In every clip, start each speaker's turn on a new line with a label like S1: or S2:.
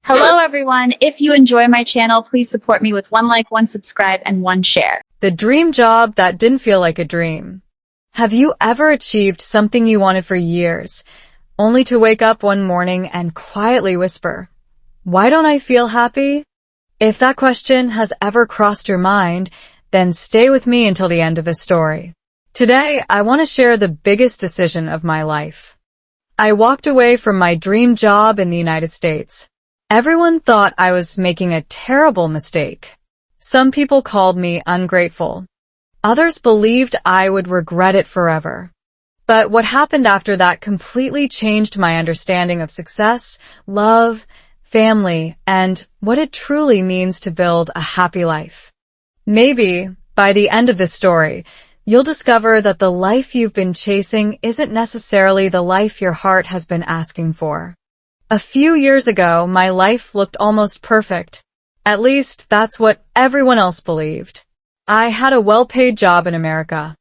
S1: Hello everyone. If you enjoy my channel, please support me with one like, one subscribe, and one share.
S2: The dream job that didn't feel like a dream. Have you ever achieved something you wanted for years, only to wake up one morning and quietly whisper, "Why don't I feel happy?" If that question has ever crossed your mind, then stay with me until the end of the story. Today, I want to share the biggest decision of my life. I walked away from my dream job in the United States. Everyone thought I was making a terrible mistake. Some people called me ungrateful. Others believed I would regret it forever. But what happened after that completely changed my understanding of success, love, family, and what it truly means to build a happy life. Maybe, by the end of this story, you'll discover that the life you've been chasing isn't necessarily the life your heart has been asking for. A few years ago, my life looked almost perfect. At least, that's what everyone else believed. I had a well-paid job in America.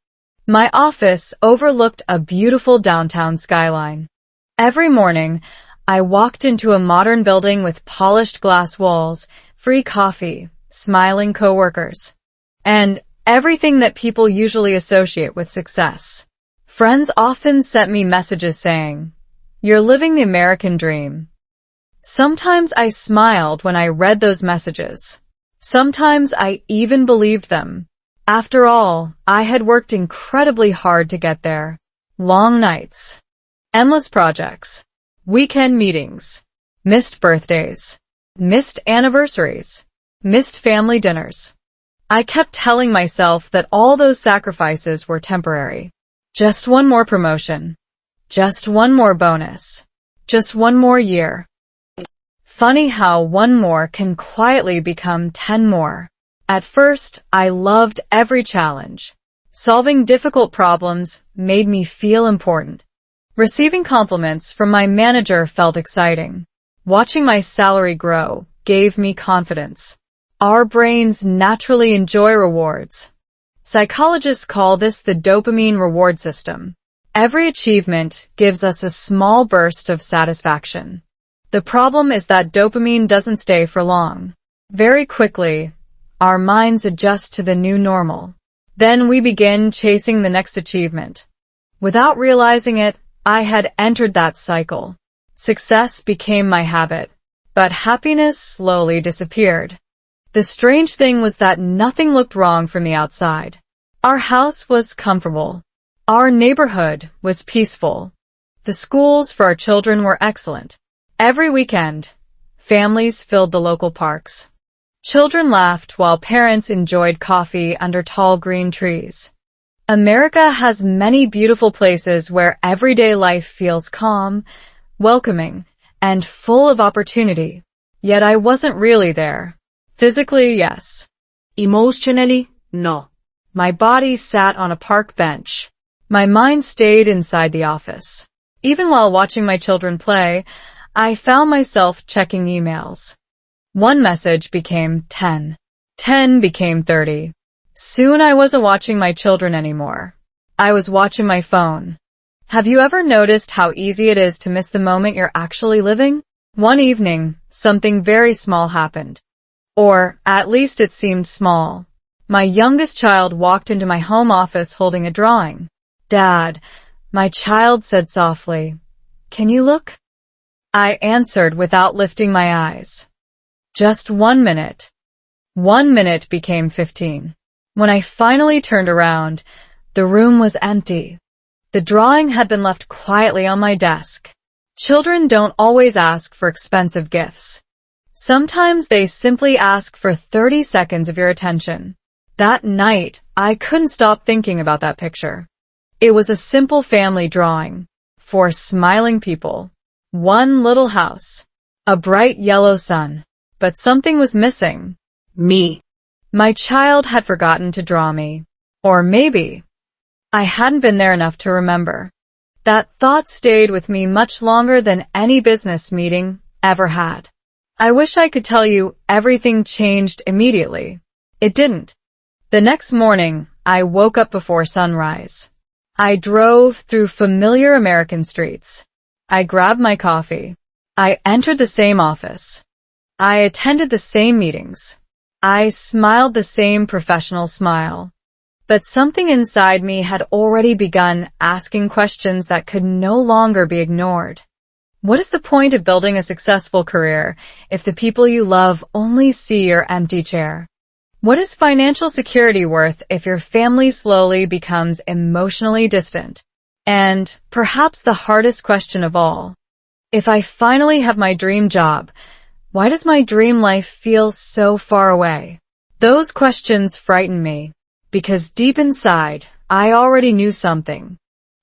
S2: My office overlooked a beautiful downtown skyline. Every morning, I walked into a modern building with polished glass walls, free coffee, smiling coworkers, and everything that people usually associate with success. Friends often sent me messages saying, "You're living the American dream." Sometimes I smiled when I read those messages. Sometimes I even believed them. After all, I had worked incredibly hard to get there. Long nights, endless projects, weekend meetings, missed birthdays, missed anniversaries, missed family dinners. I kept telling myself that all those sacrifices were temporary. Just one more promotion. Just one more bonus. Just one more year. Funny how one more can quietly become 10 more. At first, I loved every challenge. Solving difficult problems made me feel important. Receiving compliments from my manager felt exciting. Watching my salary grow gave me confidence. Our brains naturally enjoy rewards. Psychologists call this the dopamine reward system. Every achievement gives us a small burst of satisfaction. The problem is that dopamine doesn't stay for long. Very quickly, our minds adjust to the new normal. Then we begin chasing the next achievement. Without realizing it, I had entered that cycle. Success became my habit, but happiness slowly disappeared. The strange thing was that nothing looked wrong from the outside. Our house was comfortable. Our neighborhood was peaceful. The schools for our children were excellent. Every weekend, families filled the local parks. Children laughed while parents enjoyed coffee under tall green trees. America has many beautiful places where everyday life feels calm, welcoming, and full of opportunity. Yet I wasn't really there. Physically, yes. Emotionally, no. My body sat on a park bench. My mind stayed inside the office. Even while watching my children play, I found myself checking emails. One message became 10. 10 became 30. Soon I wasn't watching my children anymore. I was watching my phone. Have you ever noticed how easy it is to miss the moment you're actually living? One evening, something very small happened. Or, at least it seemed small. My youngest child walked into my home office holding a drawing. "Dad," my child said softly, "can you look?" I answered without lifting my eyes. Just 1 minute. 1 minute became 15. When I finally turned around, the room was empty. The drawing had been left quietly on my desk. Children don't always ask for expensive gifts. Sometimes they simply ask for 30 seconds of your attention. That night, I couldn't stop thinking about that picture. It was a simple family drawing. 4 smiling people. 1 little house. A bright yellow sun. But something was missing. Me. My child had forgotten to draw me. Or maybe I hadn't been there enough to remember. That thought stayed with me much longer than any business meeting ever had. I wish I could tell you everything changed immediately. It didn't. The next morning, I woke up before sunrise. I drove through familiar American streets. I grabbed my coffee. I entered the same office. I attended the same meetings. I smiled the same professional smile. But something inside me had already begun asking questions that could no longer be ignored. What is the point of building a successful career if the people you love only see your empty chair? What is financial security worth if your family slowly becomes emotionally distant? And perhaps the hardest question of all, if I finally have my dream job, why does my dream life feel so far away? Those questions frighten me, because deep inside, I already knew something.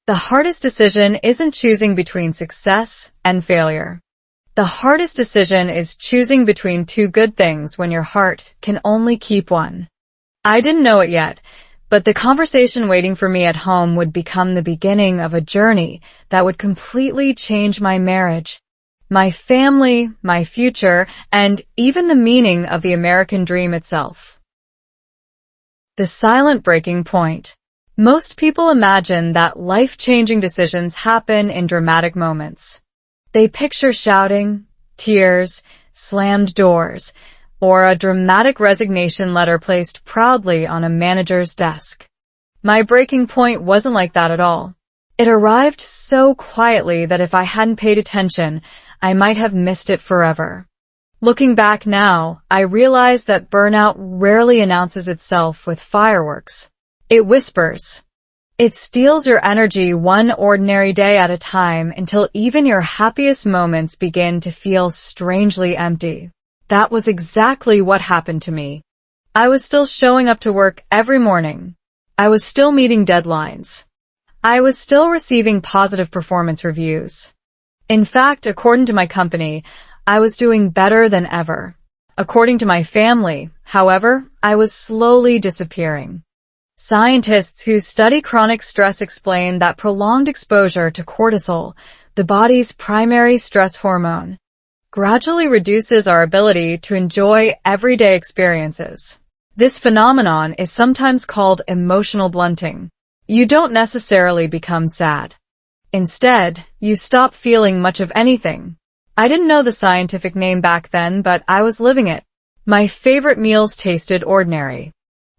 S2: The hardest decision isn't choosing between success and failure. The hardest decision is choosing between two good things when your heart can only keep one. I didn't know it yet, but the conversation waiting for me at home would become the beginning of a journey that would completely change my marriage, my family, my future, and even the meaning of the American dream itself. The silent breaking point. Most people imagine that life-changing decisions happen in dramatic moments. They picture shouting, tears, slammed doors, or a dramatic resignation letter placed proudly on a manager's desk. My breaking point wasn't like that at all. It arrived so quietly that if I hadn't paid attention, I might have missed it forever. Looking back now, I realize that burnout rarely announces itself with fireworks. It whispers. It steals your energy one ordinary day at a time until even your happiest moments begin to feel strangely empty. That was exactly what happened to me. I was still showing up to work every morning. I was still meeting deadlines. I was still receiving positive performance reviews. In fact, according to my company, I was doing better than ever. According to my family, however, I was slowly disappearing. Scientists who study chronic stress explain that prolonged exposure to cortisol, the body's primary stress hormone, gradually reduces our ability to enjoy everyday experiences. This phenomenon is sometimes called emotional blunting. You don't necessarily become sad. Instead, you stop feeling much of anything. I didn't know the scientific name back then, but I was living it. My favorite meals tasted ordinary.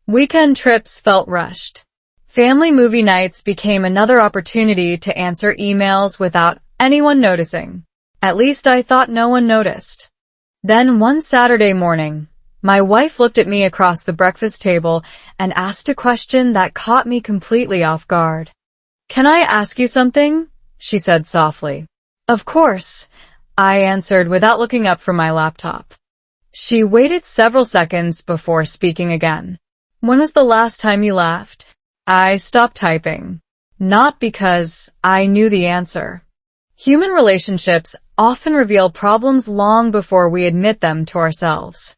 S2: Weekend trips felt rushed. Family movie nights became another opportunity to answer emails without anyone noticing. At least I thought no one noticed. Then one Saturday morning, my wife looked at me across the breakfast table and asked a question that caught me completely off guard. "Can I ask you something?" she said softly. "Of course," I answered without looking up from my laptop. She waited several seconds before speaking again. "When was the last time you laughed?" I stopped typing. Not because I knew the answer. Human relationships often reveal problems long before we admit them to ourselves.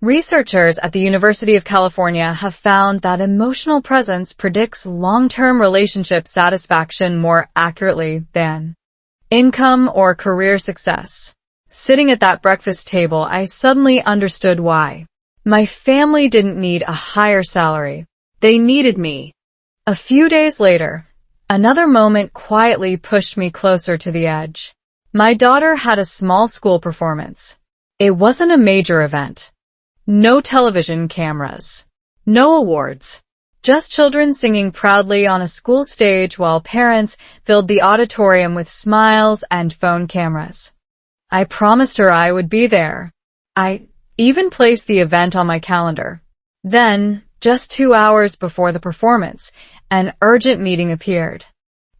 S2: Researchers at the University of California have found that emotional presence predicts long-term relationship satisfaction more accurately than income or career success. Sitting at that breakfast table, I suddenly understood why. My family didn't need a higher salary. They needed me. A few days later, another moment quietly pushed me closer to the edge. My daughter had a small school performance. It wasn't a major event. No television cameras. No awards. Just children singing proudly on a school stage while parents filled the auditorium with smiles and phone cameras. I promised her I would be there. I even placed the event on my calendar. Then, just 2 hours before the performance, an urgent meeting appeared.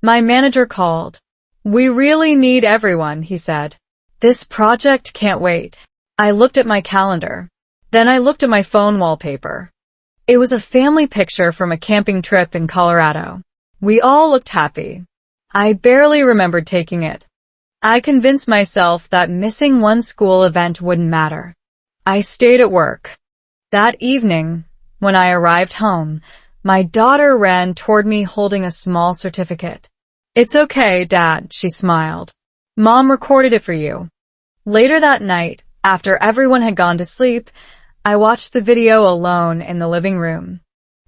S2: My manager called. "We really need everyone," he said. "This project can't wait." I looked at my calendar. Then I looked at my phone wallpaper. It was a family picture from a camping trip in Colorado. We all looked happy. I barely remembered taking it. I convinced myself that missing one school event wouldn't matter. I stayed at work. That evening, when I arrived home, my daughter ran toward me holding a small certificate. "It's okay, Dad," she smiled. "Mom recorded it for you." Later that night, after everyone had gone to sleep, I watched the video alone in the living room.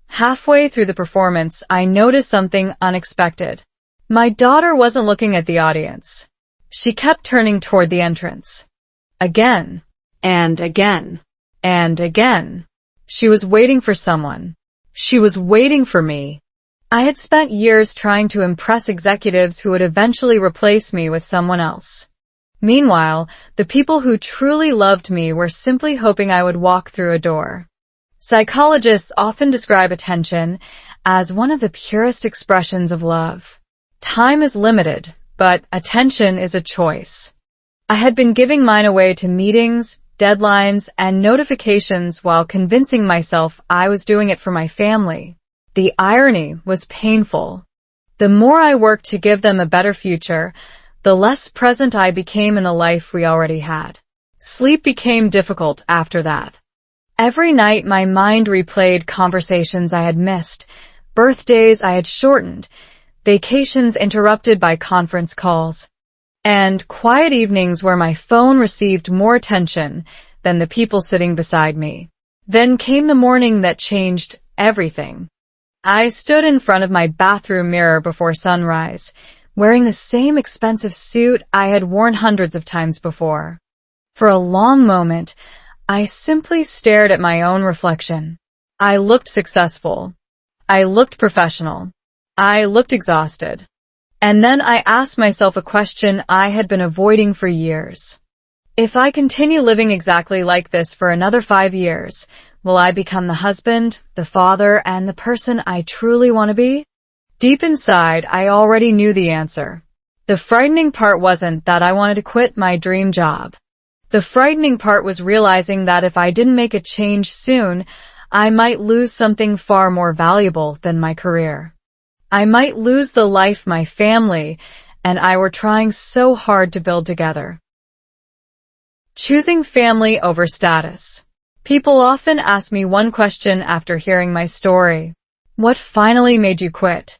S2: Halfway through the performance, I noticed something unexpected. My daughter wasn't looking at the audience. She kept turning toward the entrance. Again
S3: And again.
S2: And again. She was waiting for someone. She was waiting for me. I had spent years trying to impress executives who would eventually replace me with someone else. Meanwhile, the people who truly loved me were simply hoping I would walk through a door. Psychologists often describe attention as one of the purest expressions of love. Time is limited, but attention is a choice. I had been giving mine away to meetings, deadlines, and notifications while convincing myself I was doing it for my family. The irony was painful. The more I worked to give them a better future, the less present I became in the life we already had. Sleep became difficult after that. Every night my mind replayed conversations I had missed, birthdays I had shortened, vacations interrupted by conference calls, and quiet evenings where my phone received more attention than the people sitting beside me. Then came the morning that changed everything. I stood in front of my bathroom mirror before sunrise, wearing the same expensive suit I had worn hundreds of times before. For a long moment, I simply stared at my own reflection. I looked successful. I looked professional. I looked exhausted. And then I asked myself a question I had been avoiding for years. If I continue living exactly like this for another 5 years, will I become the husband, the father, and the person I truly want to be? Deep inside, I already knew the answer. The frightening part wasn't that I wanted to quit my dream job. The frightening part was realizing that if I didn't make a change soon, I might lose something far more valuable than my career. I might lose the life my family and I were trying so hard to build together. Choosing family over status. People often ask me one question after hearing my story. What finally made you quit?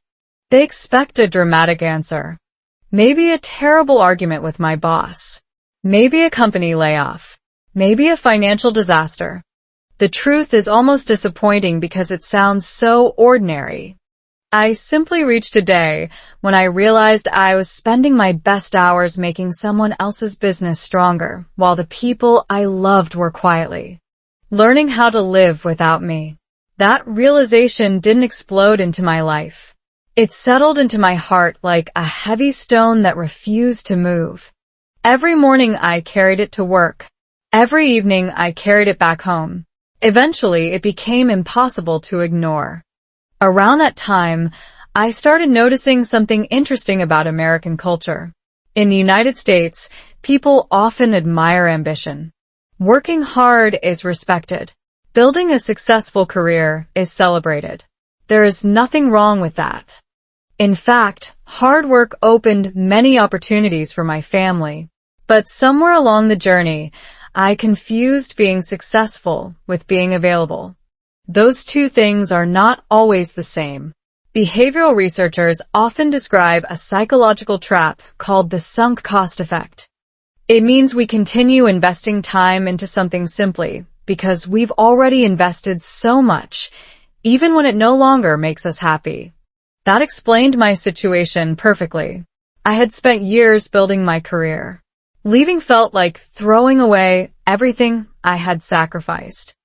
S2: They expect a dramatic answer. Maybe a terrible argument with my boss. Maybe a company layoff. Maybe a financial disaster. The truth is almost disappointing because it sounds so ordinary. I simply reached a day when I realized I was spending my best hours making someone else's business stronger, while the people I loved were quietly learning how to live without me. That realization didn't explode into my life. It settled into my heart like a heavy stone that refused to move. Every morning I carried it to work. Every evening I carried it back home. Eventually it became impossible to ignore. Around that time, I started noticing something interesting about American culture. In the United States, people often admire ambition. Working hard is respected. Building a successful career is celebrated. There is nothing wrong with that. In fact, hard work opened many opportunities for my family. But somewhere along the journey, I confused being successful with being available. Those two things are not always the same. Behavioral researchers often describe a psychological trap called the sunk cost effect. It means we continue investing time into something simply because we've already invested so much, even when it no longer makes us happy. That explained my situation perfectly. I had spent years building my career. Leaving felt like throwing away everything I had sacrificed.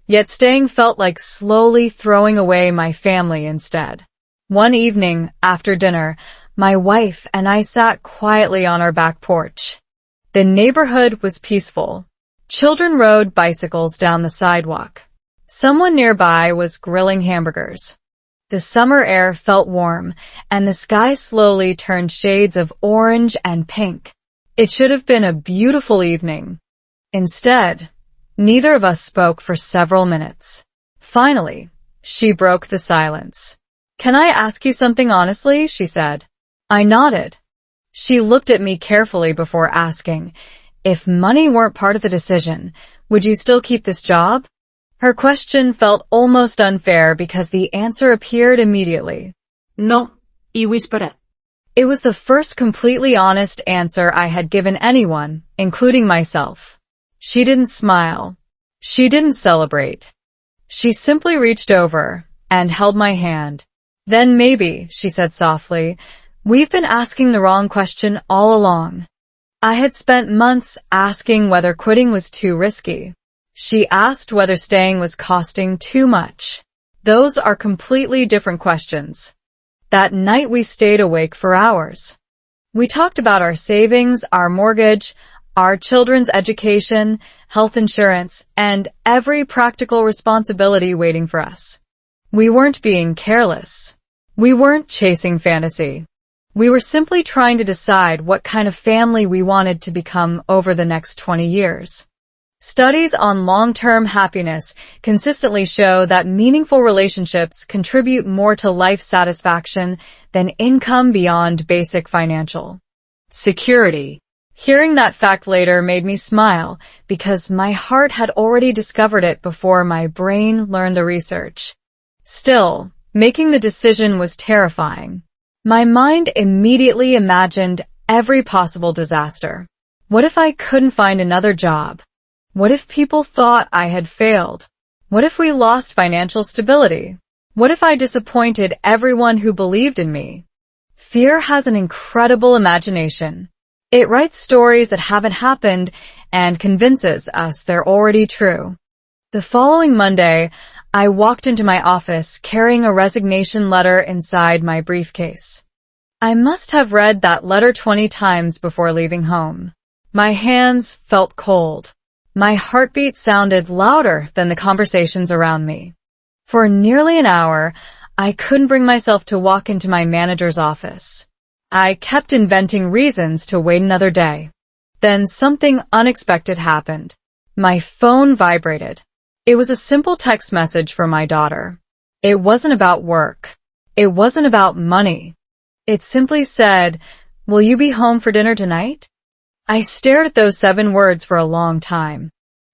S2: Yet staying felt like slowly throwing away my family instead. One evening, after dinner, my wife and I sat quietly on our back porch. The neighborhood was peaceful. Children rode bicycles down the sidewalk. Someone nearby was grilling hamburgers. The summer air felt warm, and the sky slowly turned shades of orange and pink. It should have been a beautiful evening. Instead, neither of us spoke for several minutes. Finally, she broke the silence. "Can I ask you something honestly?" she said. I nodded. She looked at me carefully before asking, "If money weren't part of the decision, would you still keep this job?" Her question felt almost unfair because the answer appeared immediately.
S3: No, I whispered.
S2: It was the first completely honest answer I had given anyone, including myself. She didn't smile. She didn't celebrate. She simply reached over and held my hand. "Then maybe," she said softly, "we've been asking the wrong question all along." I had spent months asking whether quitting was too risky. She asked whether staying was costing too much. Those are completely different questions. That night we stayed awake for hours. We talked about our savings, our mortgage, our children's education, health insurance, and every practical responsibility waiting for us. We weren't being careless. We weren't chasing fantasy. We were simply trying to decide what kind of family we wanted to become over the next 20 years. Studies on long-term happiness consistently show that meaningful relationships contribute more to life satisfaction than income beyond basic financial
S3: Security.
S2: Hearing that fact later made me smile because my heart had already discovered it before my brain learned the research. Still, making the decision was terrifying. My mind immediately imagined every possible disaster. What if I couldn't find another job? What if people thought I had failed? What if we lost financial stability? What if I disappointed everyone who believed in me? Fear has an incredible imagination. It writes stories that haven't happened and convinces us they're already true. The following Monday, I walked into my office carrying a resignation letter inside my briefcase. I must have read that letter 20 times before leaving home. My hands felt cold. My heartbeat sounded louder than the conversations around me. For nearly an hour, I couldn't bring myself to walk into my manager's office. I kept inventing reasons to wait another day. Then something unexpected happened. My phone vibrated. It was a simple text message from my daughter. It wasn't about work. It wasn't about money. It simply said, "Will you be home for dinner tonight?" I stared at those 7 words for a long time.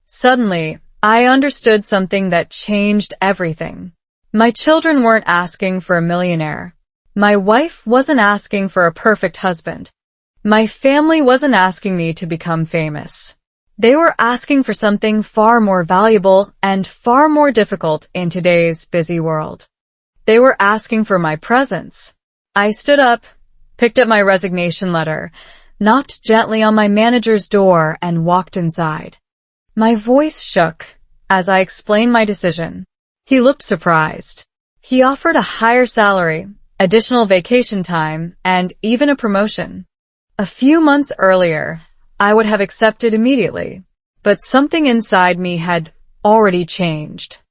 S2: Suddenly, I understood something that changed everything. My children weren't asking for a millionaire. My wife wasn't asking for a perfect husband. My family wasn't asking me to become famous. They were asking for something far more valuable and far more difficult in today's busy world. They were asking for my presence. I stood up, picked up my resignation letter, knocked gently on my manager's door, and walked inside. My voice shook as I explained my decision. He looked surprised. He offered a higher salary, additional vacation time, and even a promotion. A few months earlier, I would have accepted immediately, but something inside me had already changed.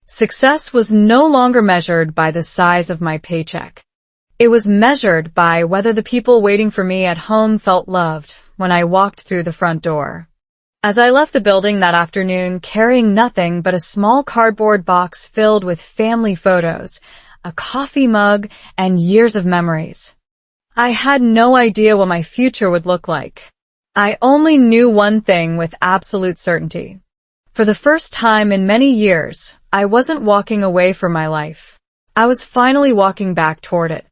S2: Success was no longer measured by the size of my paycheck. It was measured by whether the people waiting for me at home felt loved when I walked through the front door. As I left the building that afternoon carrying nothing but a small cardboard box filled with family photos, a coffee mug, and years of memories, I had no idea what my future would look like. I only knew one thing with absolute certainty. For the first time in many years, I wasn't walking away from my life. I was finally walking back toward it.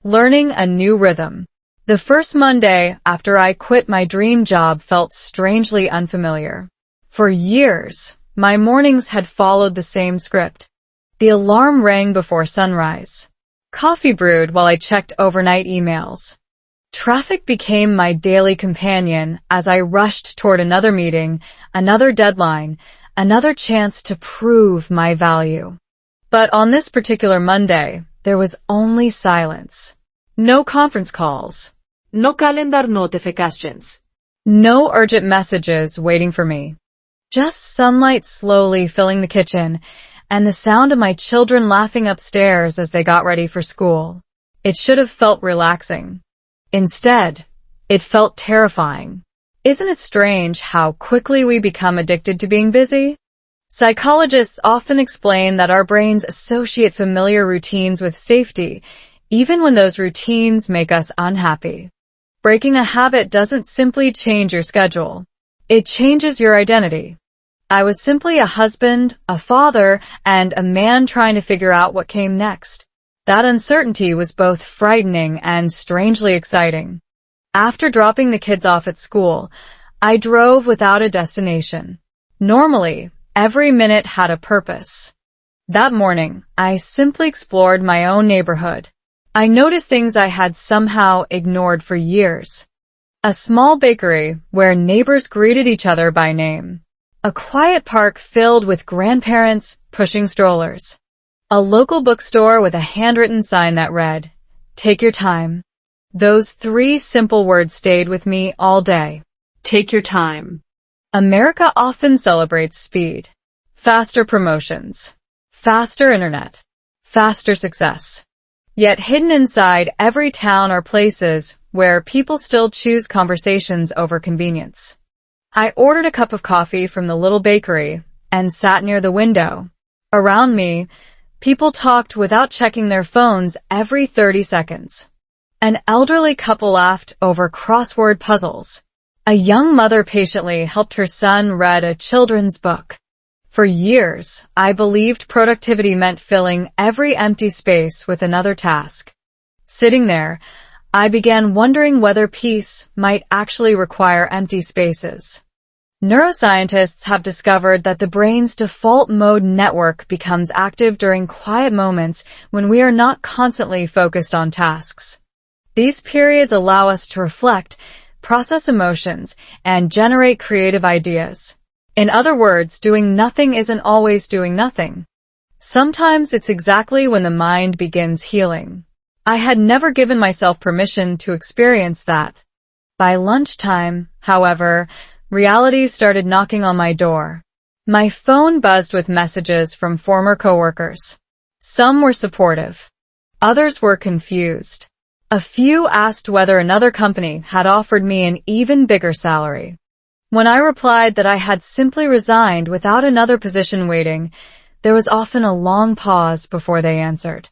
S2: Learning a new rhythm. The first Monday after I quit my dream job felt strangely unfamiliar. For years, my mornings had followed the same script. The alarm rang before sunrise. Coffee brewed while I checked overnight emails. Traffic became my daily companion as I rushed toward another meeting, another deadline, another chance to prove my value. But on this particular Monday, there was only silence. No conference calls.
S3: No calendar notifications.
S2: No urgent messages waiting for me. Just sunlight slowly filling the kitchen and the sound of my children laughing upstairs as they got ready for school. It should have felt relaxing. Instead, it felt terrifying. Isn't it strange how quickly we become addicted to being busy? Psychologists often explain that our brains associate familiar routines with safety, even when those routines make us unhappy. Breaking a habit doesn't simply change your schedule. It changes your identity. I was simply a husband, a father, and a man trying to figure out what came next. That uncertainty was both frightening and strangely exciting. After dropping the kids off at school, I drove without a destination. Normally, every minute had a purpose. That morning, I simply explored my own neighborhood. I noticed things I had somehow ignored for years. A small bakery where neighbors greeted each other by name. A quiet park filled with grandparents pushing strollers. A local bookstore with a handwritten sign that read, "Take your time." Those 3 simple words stayed with me all day.
S3: Take your time.
S2: America often celebrates speed. Faster promotions. Faster internet. Faster success. Yet hidden inside every town are places where people still choose conversations over convenience. I ordered a cup of coffee from the little bakery and sat near the window. Around me, people talked without checking their phones every 30 seconds. An elderly couple laughed over crossword puzzles. A young mother patiently helped her son read a children's book. For years, I believed productivity meant filling every empty space with another task. Sitting there, I began wondering whether peace might actually require empty spaces. Neuroscientists have discovered that the brain's default mode network becomes active during quiet moments when we are not constantly focused on tasks. These periods allow us to reflect, process emotions, and generate creative ideas. In other words, doing nothing isn't always doing nothing. Sometimes it's exactly when the mind begins healing. I had never given myself permission to experience that. By lunchtime, however, reality started knocking on my door. My phone buzzed with messages from former coworkers. Some were supportive. Others were confused. A few asked whether another company had offered me an even bigger salary. When I replied that I had simply resigned without another position waiting, there was often a long pause before they answered.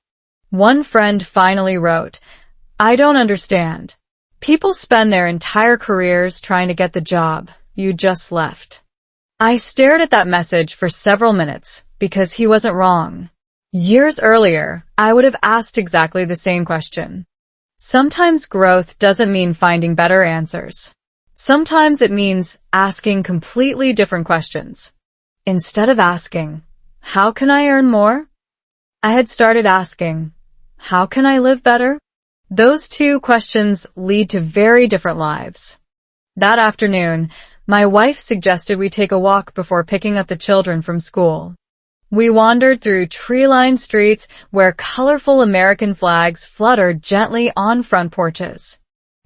S2: One friend finally wrote, "I don't understand. People spend their entire careers trying to get the job you just left." I stared at that message for several minutes because he wasn't wrong. Years earlier, I would have asked exactly the same question. Sometimes growth doesn't mean finding better answers. Sometimes it means asking completely different questions. Instead of asking, "How can I earn more?" I had started asking, "How can I live better?" Those 2 questions lead to very different lives. That afternoon, my wife suggested we take a walk before picking up the children from school. We wandered through tree-lined streets where colorful American flags fluttered gently on front porches.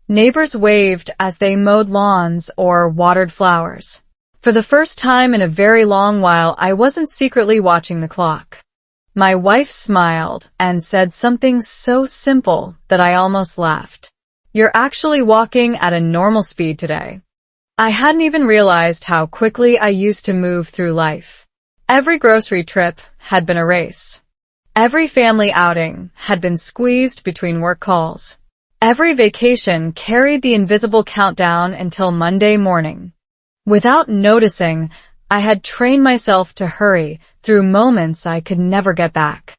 S2: Neighbors waved as they mowed lawns or watered flowers. For the first time in a very long while, I wasn't secretly watching the clock. My wife smiled and said something so simple that I almost laughed. "You're actually walking at a normal speed today." I hadn't even realized how quickly I used to move through life. Every grocery trip had been a race. Every family outing had been squeezed between work calls. Every vacation carried the invisible countdown until Monday morning. Without noticing, I had trained myself to hurry through moments I could never get back.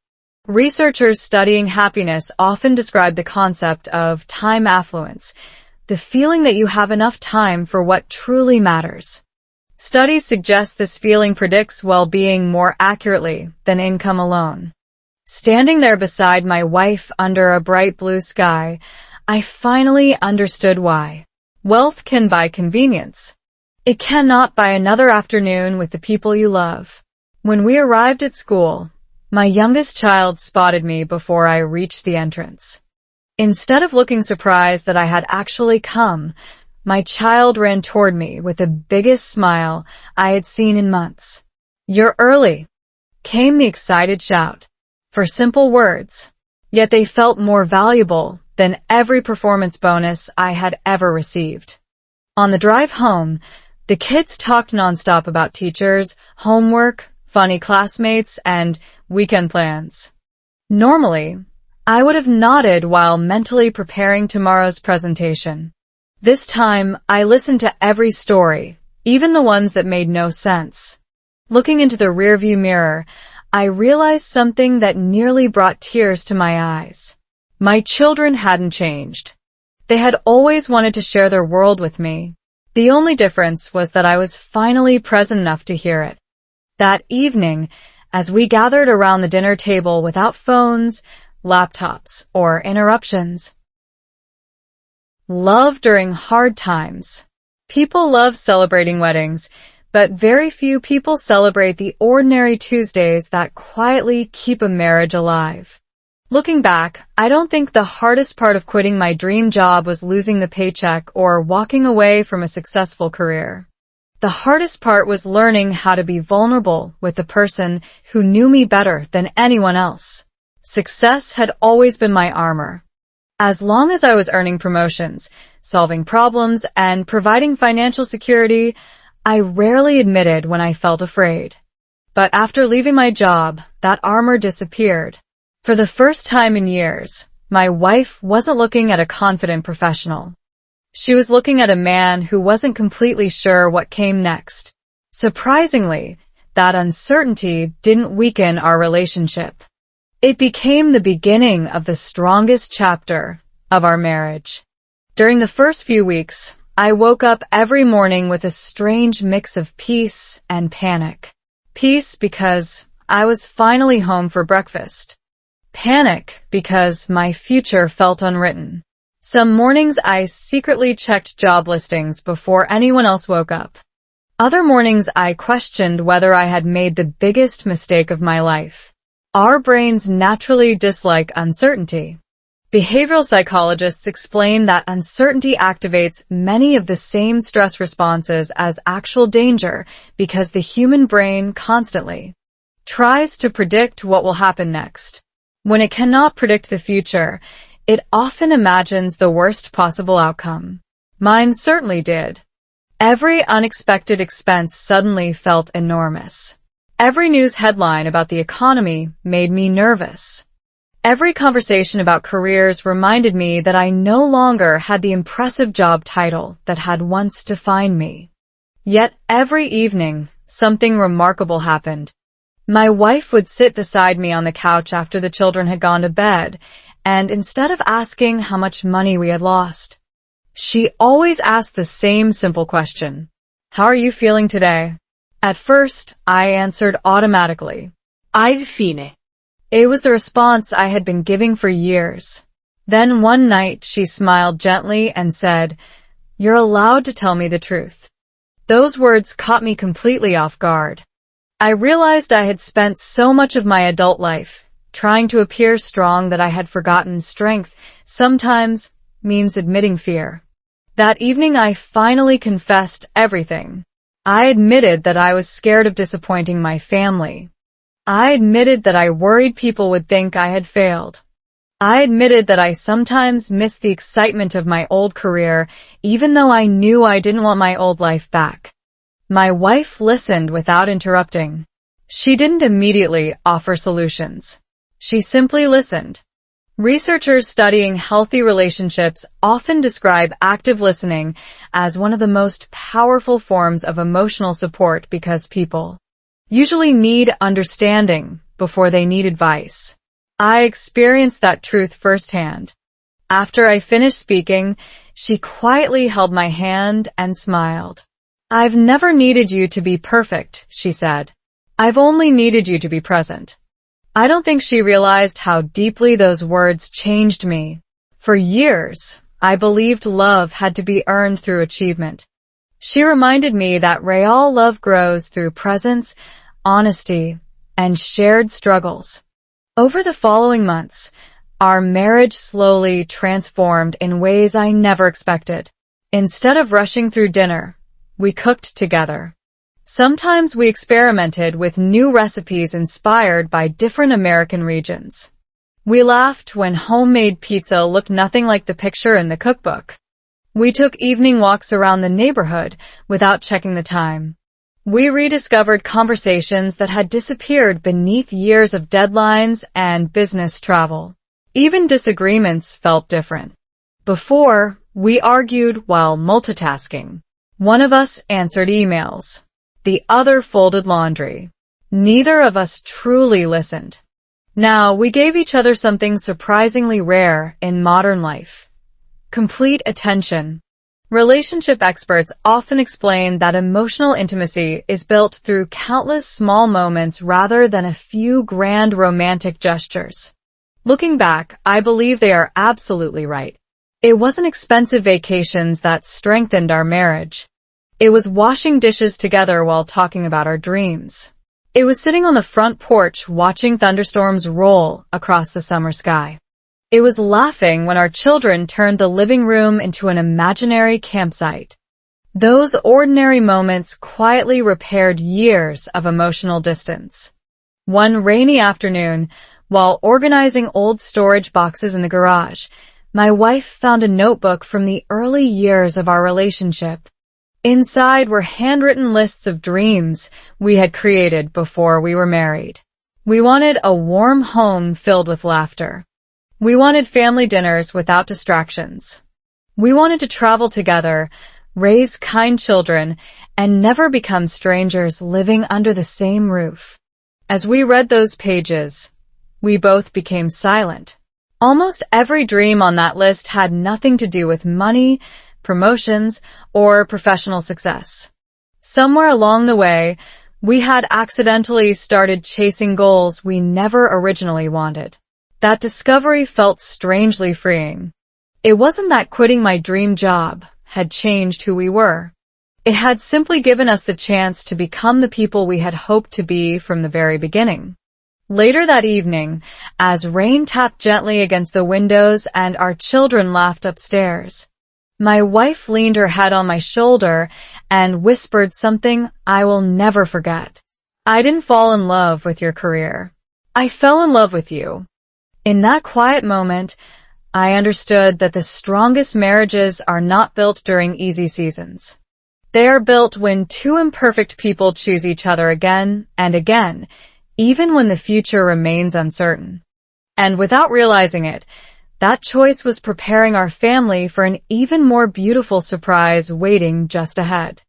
S2: Researchers studying happiness often describe the concept of time affluence, the feeling that you have enough time for what truly matters. Studies suggest this feeling predicts well-being more accurately than income alone. Standing there beside my wife under a bright blue sky, I finally understood why. Wealth can buy convenience. It cannot buy another afternoon with the people you love. When we arrived at school, my youngest child spotted me before I reached the entrance. Instead of looking surprised that I had actually come, my child ran toward me with the biggest smile I had seen in months. "You're early," came the excited shout. For simple words, yet they felt more valuable than every performance bonus I had ever received. On the drive home, the kids talked nonstop about teachers, homework, funny classmates, and weekend plans. Normally, I would have nodded while mentally preparing tomorrow's presentation. This time, I listened to every story, even the ones that made no sense. Looking into the rearview mirror, I realized something that nearly brought tears to my eyes. My children hadn't changed. They had always wanted to share their world with me. The only difference was that I was finally present enough to hear it. That evening, as we gathered around the dinner table without phones, laptops, or interruptions, Love during hard times. People love celebrating weddings, but very few people celebrate the ordinary Tuesdays that quietly keep a marriage alive. Looking back, I don't think the hardest part of quitting my dream job was losing the paycheck or walking away from a successful career. The hardest part was learning how to be vulnerable with the person who knew me better than anyone else. Success had always been my armor. As long as I was earning promotions, solving problems, and providing financial security, I rarely admitted when I felt afraid. But after leaving my job, that armor disappeared. For the first time in years, my wife wasn't looking at a confident professional. She was looking at a man who wasn't completely sure what came next. Surprisingly, that uncertainty didn't weaken our relationship. It became the beginning of the strongest chapter of our marriage. During the first few weeks, I woke up every morning with a strange mix of peace and panic. Peace because I was finally home for breakfast. Panic because my future felt unwritten. Some mornings I secretly checked job listings before anyone else woke up. Other mornings I questioned whether I had made the biggest mistake of my life. Our brains naturally dislike uncertainty. Behavioral psychologists explain that uncertainty activates many of the same stress responses as actual danger because the human brain constantly tries to predict what will happen next. When it cannot predict the future, it often imagines the worst possible outcome. Mine certainly did. Every unexpected expense suddenly felt enormous. Every news headline about the economy made me nervous. Every conversation about careers reminded me that I no longer had the impressive job title that had once defined me. Yet every evening, something remarkable happened. My wife would sit beside me on the couch after the children had gone to bed, and instead of asking how much money we had lost, she always asked the same simple question. How are you feeling today? At first, I answered automatically.
S3: I've fine.
S2: It was the response I had been giving for years. Then one night she smiled gently and said, "You're allowed to tell me the truth." Those words caught me completely off guard. I realized I had spent so much of my adult life trying to appear strong that I had forgotten strength sometimes means admitting fear. That evening I finally confessed everything. I admitted that I was scared of disappointing my family. I admitted that I worried people would think I had failed. I admitted that I sometimes missed the excitement of my old career, even though I knew I didn't want my old life back. My wife listened without interrupting. She didn't immediately offer solutions. She simply listened. Researchers studying healthy relationships often describe active listening as one of the most powerful forms of emotional support because people usually need understanding before they need advice. I experienced that truth firsthand. After I finished speaking, she quietly held my hand and smiled. "I've never needed you to be perfect," she said. "I've only needed you to be present." I don't think she realized how deeply those words changed me. For years, I believed love had to be earned through achievement. She reminded me that real love grows through presence, honesty, and shared struggles. Over the following months, our marriage slowly transformed in ways I never expected. Instead of rushing through dinner, we cooked together. Sometimes we experimented with new recipes inspired by different American regions. We laughed when homemade pizza looked nothing like the picture in the cookbook. We took evening walks around the neighborhood without checking the time. We rediscovered conversations that had disappeared beneath years of deadlines and business travel. Even disagreements felt different. Before, we argued while multitasking. One of us answered emails. The other folded laundry. Neither of us truly listened. Now we gave each other something surprisingly rare in modern life. Complete attention. Relationship experts often explain that emotional intimacy is built through countless small moments rather than a few grand romantic gestures. Looking back, I believe they are absolutely right. It wasn't expensive vacations that strengthened our marriage. It was washing dishes together while talking about our dreams. It was sitting on the front porch watching thunderstorms roll across the summer sky. It was laughing when our children turned the living room into an imaginary campsite. Those ordinary moments quietly repaired years of emotional distance. One rainy afternoon, while organizing old storage boxes in the garage, my wife found a notebook from the early years of our relationship. Inside were handwritten lists of dreams we had created before we were married. We wanted a warm home filled with laughter. We wanted family dinners without distractions. We wanted to travel together, raise kind children, and never become strangers living under the same roof. As we read those pages, we both became silent. Almost every dream on that list had nothing to do with money, promotions, or professional success. Somewhere along the way, we had accidentally started chasing goals we never originally wanted. That discovery felt strangely freeing. It wasn't that quitting my dream job had changed who we were. It had simply given us the chance to become the people we had hoped to be from the very beginning. Later that evening, as rain tapped gently against the windows and our children laughed upstairs, my wife leaned her head on my shoulder and whispered something I will never forget. "I didn't fall in love with your career. I fell in love with you." In that quiet moment, I understood that the strongest marriages are not built during easy seasons. They are built when two imperfect people choose each other again and again, even when the future remains uncertain. And without realizing it, that choice was preparing our family for an even more beautiful surprise waiting just ahead.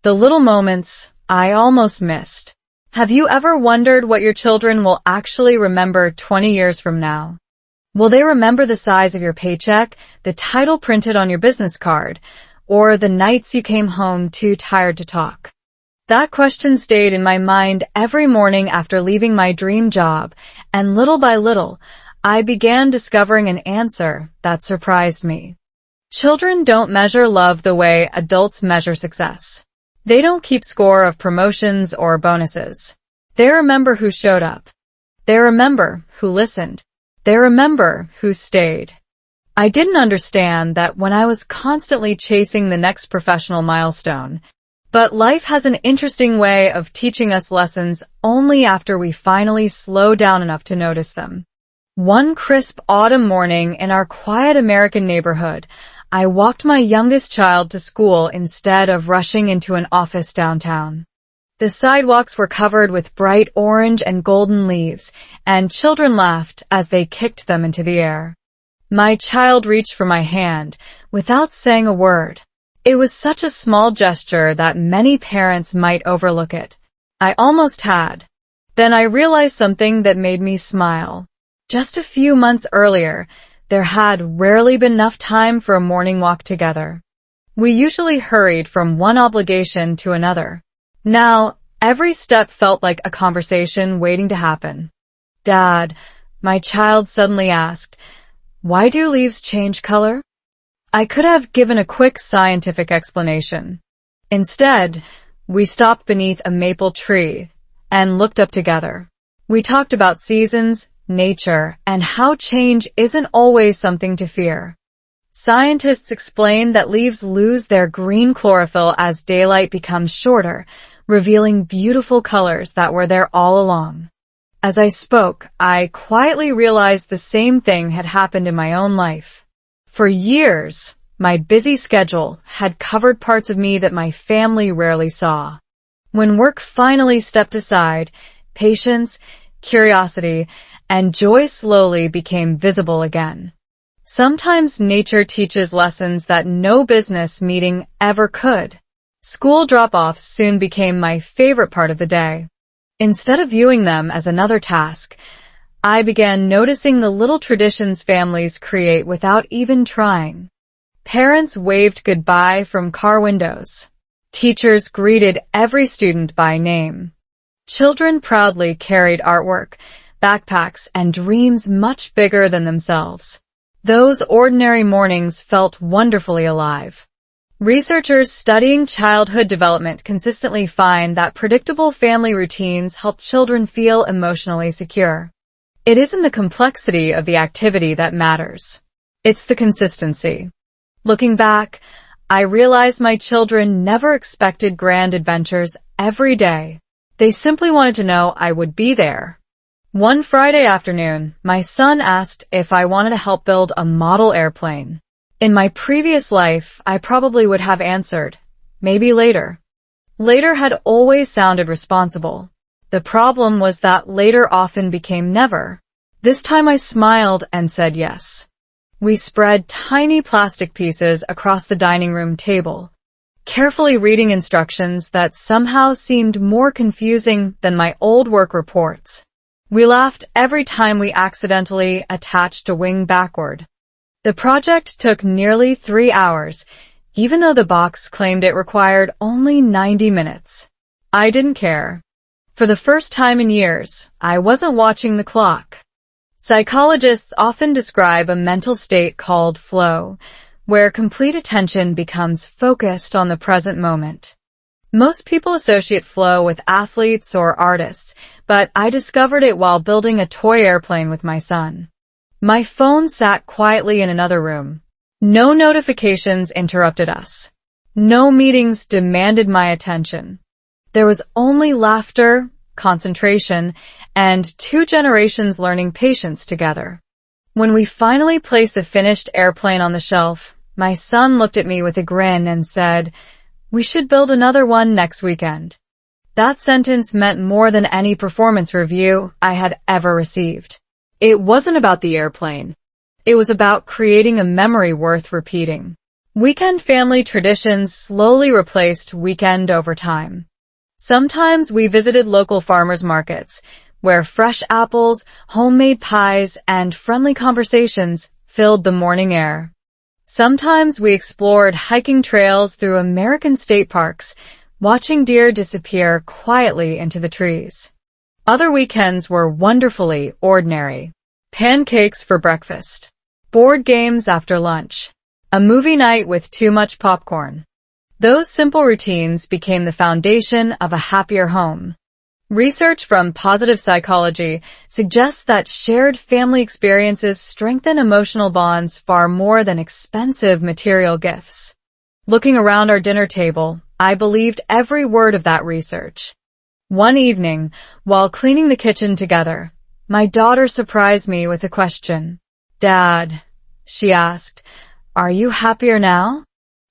S2: The little moments I almost missed. Have you ever wondered what your children will actually remember 20 years from now? Will they remember the size of your paycheck, the title printed on your business card, or the nights you came home too tired to talk? That question stayed in my mind every morning after leaving my dream job, and little by little, I began discovering an answer that surprised me. Children don't measure love the way adults measure success. They don't keep score of promotions or bonuses. They remember who showed up. They remember who listened. They remember who stayed. I didn't understand that when I was constantly chasing the next professional milestone, but life has an interesting way of teaching us lessons only after we finally slow down enough to notice them. One crisp autumn morning in our quiet American neighborhood, I walked my youngest child to school instead of rushing into an office downtown. The sidewalks were covered with bright orange and golden leaves, and children laughed as they kicked them into the air. My child reached for my hand without saying a word. It was such a small gesture that many parents might overlook it. I almost had. Then I realized something that made me smile. Just a few months earlier, there had rarely been enough time for a morning walk together. We usually hurried from one obligation to another. Now, every step felt like a conversation waiting to happen. "Dad," my child suddenly asked, "why do leaves change color?" I could have given a quick scientific explanation. Instead, we stopped beneath a maple tree and looked up together. We talked about seasons, nature, and how change isn't always something to fear. Scientists explain that leaves lose their green chlorophyll as daylight becomes shorter, revealing beautiful colors that were there all along. As I spoke, I quietly realized the same thing had happened in my own life. For years, my busy schedule had covered parts of me that my family rarely saw. When work finally stepped aside, patience, curiosity, and joy slowly became visible again. Sometimes nature teaches lessons that no business meeting ever could. School drop-offs soon became my favorite part of the day. Instead of viewing them as another task, I began noticing the little traditions families create without even trying. Parents waved goodbye from car windows. Teachers greeted every student by name. Children proudly carried artwork, backpacks, and dreams much bigger than themselves. Those ordinary mornings felt wonderfully alive. Researchers studying childhood development consistently find that predictable family routines help children feel emotionally secure. It isn't the complexity of the activity that matters. It's the consistency. Looking back, I realized my children never expected grand adventures every day. They simply wanted to know I would be there. One Friday afternoon, my son asked if I wanted to help build a model airplane. In my previous life, I probably would have answered, maybe later. Later had always sounded responsible. The problem was that later often became never. This time I smiled and said yes. We spread tiny plastic pieces across the dining room table, carefully reading instructions that somehow seemed more confusing than my old work reports. We laughed every time we accidentally attached a wing backward. The project took nearly 3 hours, even though the box claimed it required only 90 minutes. I didn't care. For the first time in years, I wasn't watching the clock. Psychologists often describe a mental state called flow, where complete attention becomes focused on the present moment. Most people associate flow with athletes or artists, but I discovered it while building a toy airplane with my son. My phone sat quietly in another room. No notifications interrupted us. No meetings demanded my attention. There was only laughter, concentration, and 2 generations learning patience together. When we finally placed the finished airplane on the shelf, my son looked at me with a grin and said, "We should build another one next weekend." That sentence meant more than any performance review I had ever received.
S3: It wasn't about the airplane.
S2: It was about creating a memory worth repeating. Weekend family traditions slowly replaced weekend over time. Sometimes we visited local farmers markets, where fresh apples, homemade pies, and friendly conversations filled the morning air. Sometimes we explored hiking trails through American state parks, watching deer disappear quietly into the trees. Other weekends were wonderfully ordinary. Pancakes for breakfast, board games after lunch, a movie night with too much popcorn. Those simple routines became the foundation of a happier home. Research from positive psychology suggests that shared family experiences strengthen emotional bonds far more than expensive material gifts. Looking around our dinner table, I believed every word of that research. One evening, while cleaning the kitchen together, my daughter surprised me with a question. "Dad," she asked, "are you happier now?"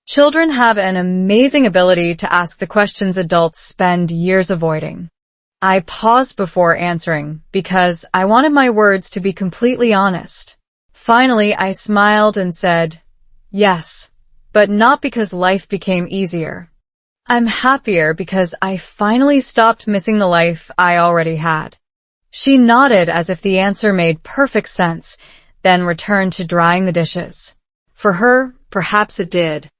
S2: Children have an amazing ability to ask the questions adults spend years avoiding. I paused before answering because I wanted my words to be completely honest. Finally, I smiled and said, "Yes, but not because life became easier. I'm happier because I finally stopped missing the life I already had." She nodded as if the answer made perfect sense, then returned to drying the dishes. For her, perhaps it did.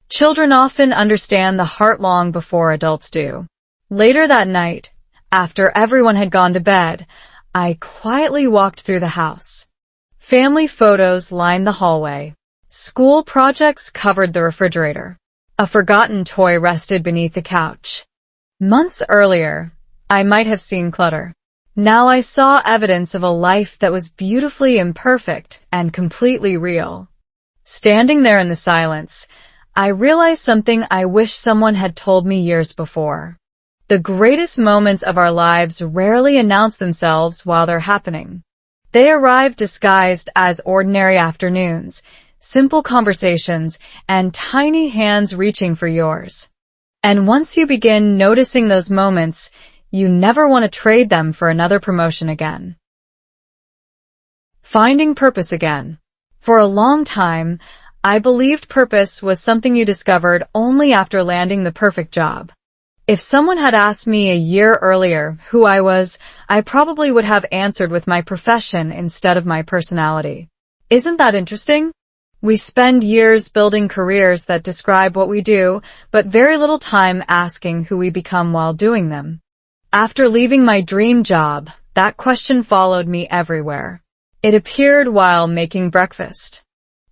S2: Children often understand the heart long before adults do. Later that night, after everyone had gone to bed, I quietly walked through the house. Family photos lined the hallway. School projects covered the refrigerator. A forgotten toy rested beneath the couch. Months earlier, I might have seen clutter. Now I saw evidence of a life that was beautifully imperfect and completely real. Standing there in the silence, I realized something I wish someone had told me years before. The greatest moments of our lives rarely announce themselves while they're happening. They arrive disguised as ordinary afternoons, simple conversations, and tiny hands reaching for yours. And once you begin noticing those moments, you never want to trade them for another promotion again. Finding purpose again. For a long time, I believed purpose was something you discovered only after landing the perfect job. If someone had asked me a year earlier who I was, I probably would have answered with my profession instead of my personality. Isn't that interesting? We spend years building careers that describe what we do, but very little time asking who we become while doing them. After leaving my dream job, that question followed me everywhere. It appeared while making breakfast,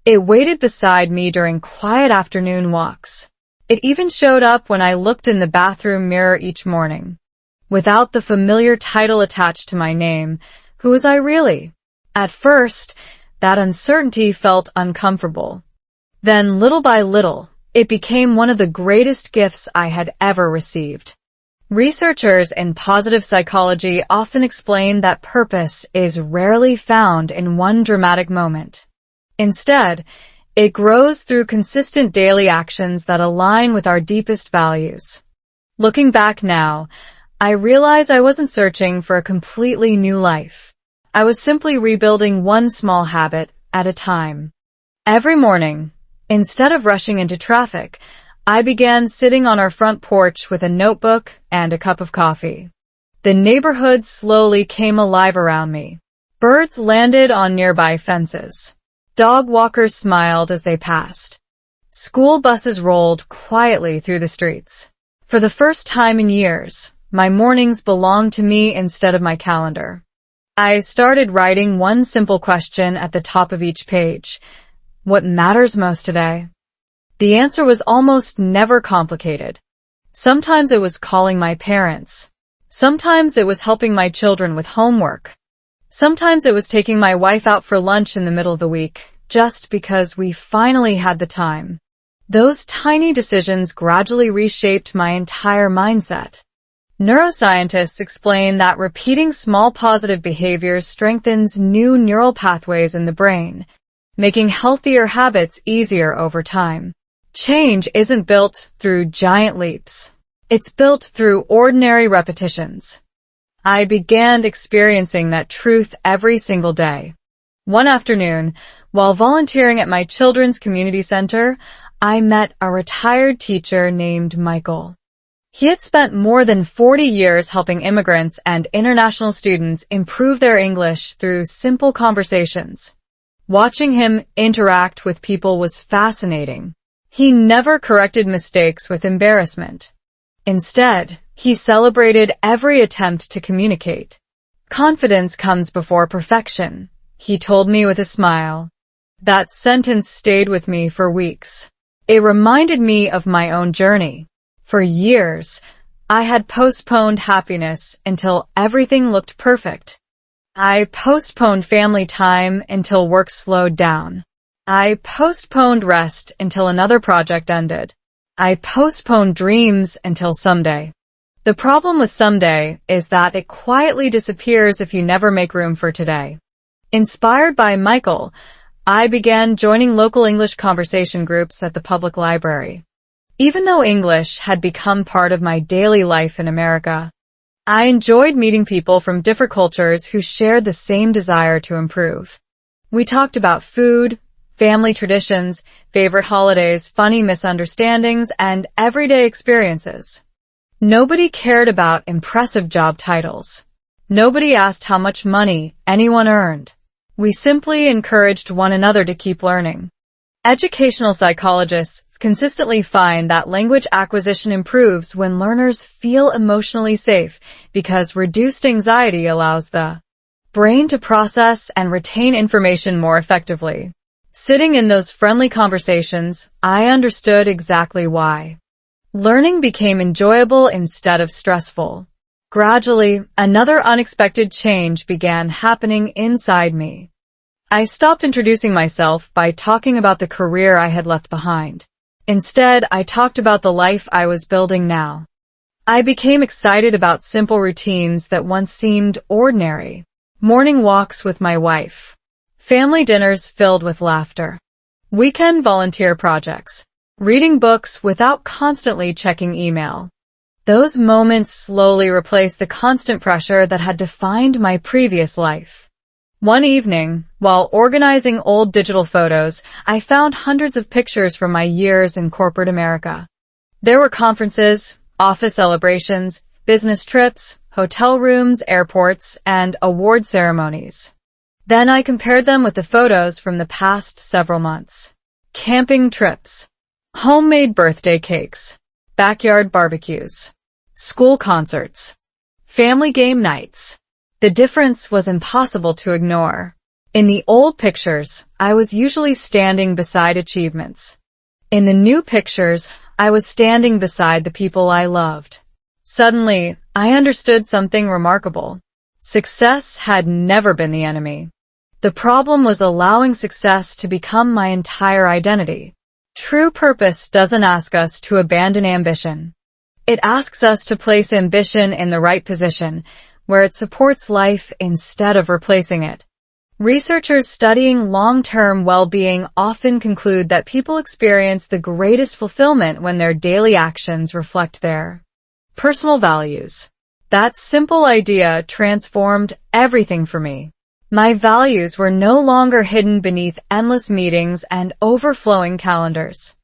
S2: It waited beside me during quiet afternoon walks. It even showed up when I looked in the bathroom mirror each morning. Without the familiar title attached to my name, who was I really? At first, that uncertainty felt uncomfortable. Then, little by little, it became one of the greatest gifts I had ever received. Researchers in positive psychology often explain that purpose is rarely found in one dramatic moment. Instead, it grows through consistent daily actions that align with our deepest values. Looking back now, I realize I wasn't searching for a completely new life. I was simply rebuilding one small habit at a time. Every morning, instead of rushing into traffic, I began sitting on our front porch with a notebook and a cup of coffee. The neighborhood slowly came alive around me. Birds landed on nearby fences. Dog walkers smiled as they passed. School buses rolled quietly through the streets. For the first time in years, my mornings belonged to me instead of my calendar. I started writing one simple question at the top of each page. What matters most today? The answer was almost never complicated. Sometimes it was calling my parents. Sometimes it was helping my children with homework. Sometimes it was taking my wife out for lunch in the middle of the week, just because we finally had the time. Those tiny decisions gradually reshaped my entire mindset. Neuroscientists explain that repeating small positive behaviors strengthens new neural pathways in the brain, making healthier habits easier over time. Change isn't built through giant leaps. It's built through ordinary repetitions. I began experiencing that truth every single day. One afternoon, while volunteering at my children's community center, I met a retired teacher named Michael. He had spent more than 40 years helping immigrants and international students improve their English through simple conversations. Watching him interact with people was fascinating. He never corrected mistakes with embarrassment. Instead, he celebrated every attempt to communicate. Confidence comes before perfection, he told me with a smile. That sentence stayed with me for weeks. It reminded me of my own journey. For years, I had postponed happiness until everything looked perfect. I postponed family time until work slowed down. I postponed rest until another project ended. I postponed dreams until someday. The problem with someday is that it quietly disappears if you never make room for today. Inspired by Michael, I began joining local English conversation groups at the public library. Even though English had become part of my daily life in America, I enjoyed meeting people from different cultures who shared the same desire to improve. We talked about food, family traditions, favorite holidays, funny misunderstandings, and everyday experiences. Nobody cared about impressive job titles. Nobody asked how much money anyone earned. We simply encouraged one another to keep learning. Educational psychologists consistently find that language acquisition improves when learners feel emotionally safe because reduced anxiety allows the brain to process and retain information more effectively. Sitting in those friendly conversations, I understood exactly why. Learning became enjoyable instead of stressful. Gradually, another unexpected change began happening inside me. I stopped introducing myself by talking about the career I had left behind. Instead, I talked about the life I was building now. I became excited about simple routines that once seemed ordinary. Morning walks with my wife. Family dinners filled with laughter. Weekend volunteer projects. Reading books without constantly checking email. Those moments slowly replaced the constant pressure that had defined my previous life. One evening, while organizing old digital photos, I found hundreds of pictures from my years in corporate America. There were conferences, office celebrations, business trips, hotel rooms, airports, and award ceremonies. Then I compared them with the photos from the past several months. Camping trips, homemade birthday cakes, backyard barbecues, school concerts, family game nights. The difference was impossible to ignore. In the old pictures, I was usually standing beside achievements. In the new pictures, I was standing beside the people I loved. Suddenly, I understood something remarkable. Success had never been the enemy. The problem was allowing success to become my entire identity. True purpose doesn't ask us to abandon ambition. It asks us to place ambition in the right position, where it supports life instead of replacing it. Researchers studying long-term well-being often conclude that people experience the greatest fulfillment when their daily actions reflect their personal values. That simple idea transformed everything for me. My values were no longer hidden beneath endless meetings and overflowing calendars.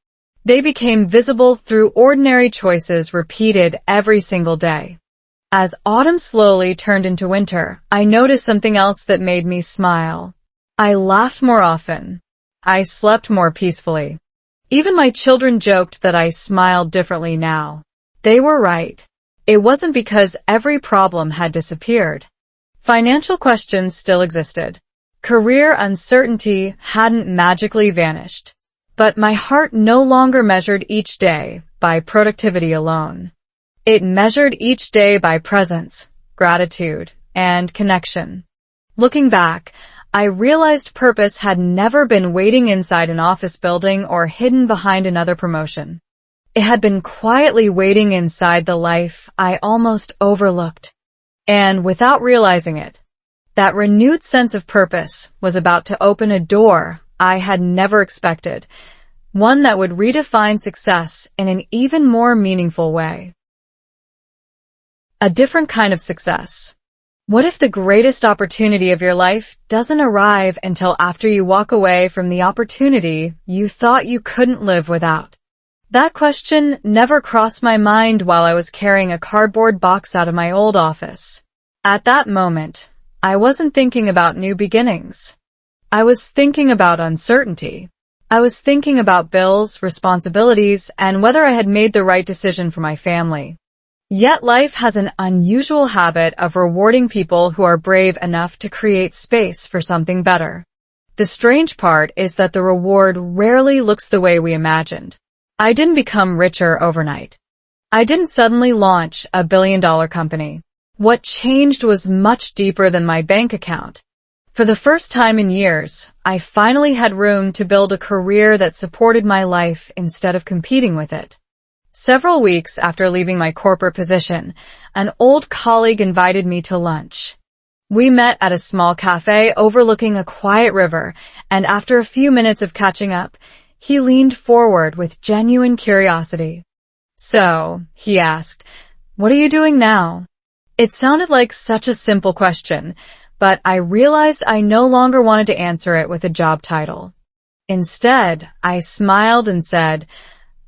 S2: They became visible through ordinary choices repeated every single day. As autumn slowly turned into winter, I noticed something else that made me smile. I laughed more often. I slept more peacefully. Even my children joked that I smiled differently now. They were right. It wasn't because every problem had disappeared. Financial questions still existed. Career uncertainty hadn't magically vanished. But my heart no longer measured each day by productivity alone. It measured each day by presence, gratitude, and connection. Looking back, I realized purpose had never been waiting inside an office building or hidden behind another promotion. It had been quietly waiting inside the life I almost overlooked. And without realizing it, that renewed sense of purpose was about to open a door I had never expected, one that would redefine success in an even more meaningful way. A different kind of success. What if the greatest opportunity of your life doesn't arrive until after you walk away from the opportunity you thought you couldn't live without? That question never crossed my mind while I was carrying a cardboard box out of my old office. At that moment, I wasn't thinking about new beginnings. I was thinking about uncertainty. I was thinking about bills, responsibilities, and whether I had made the right decision for my family. Yet life has an unusual habit of rewarding people who are brave enough to create space for something better. The strange part is that the reward rarely looks the way we imagined. I didn't become richer overnight. I didn't suddenly launch a billion-dollar company. What changed was much deeper than my bank account. For the first time in years, I finally had room to build a career that supported my life instead of competing with it. Several weeks after leaving my corporate position, an old colleague invited me to lunch. We met at a small cafe overlooking a quiet river, and after a few minutes of catching up, he leaned forward with genuine curiosity. "So," he asked, "what are you doing now?" It sounded like such a simple question, but I realized I no longer wanted to answer it with a job title. Instead, I smiled and said,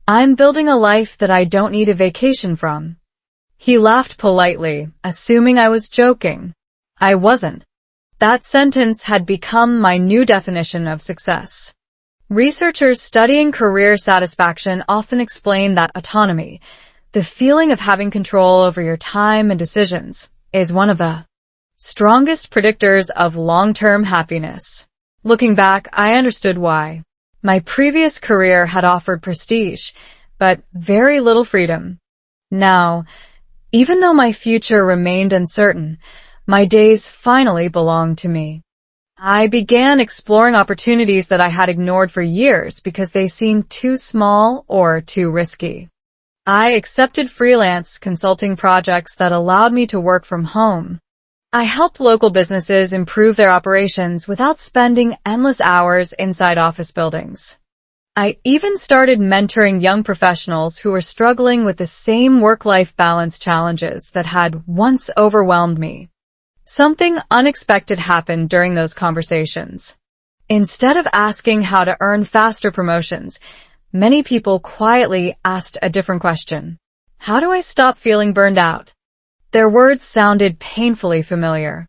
S2: "I'm building a life that I don't need a vacation from." He laughed politely, assuming I was joking. I wasn't. That sentence had become my new definition of success. Researchers studying career satisfaction often explain that autonomy, the feeling of having control over your time and decisions, is one of the strongest predictors of long-term happiness. Looking back, I understood why. My previous career had offered prestige, but very little freedom. Now, even though my future remained uncertain, my days finally belonged to me. I began exploring opportunities that I had ignored for years because they seemed too small or too risky. I accepted freelance consulting projects that allowed me to work from home. I helped local businesses improve their operations without spending endless hours inside office buildings. I even started mentoring young professionals who were struggling with the same work-life balance challenges that had once overwhelmed me. Something unexpected happened during those conversations. Instead of asking how to earn faster promotions, many people quietly asked a different question. How do I stop feeling burned out? Their words sounded painfully familiar.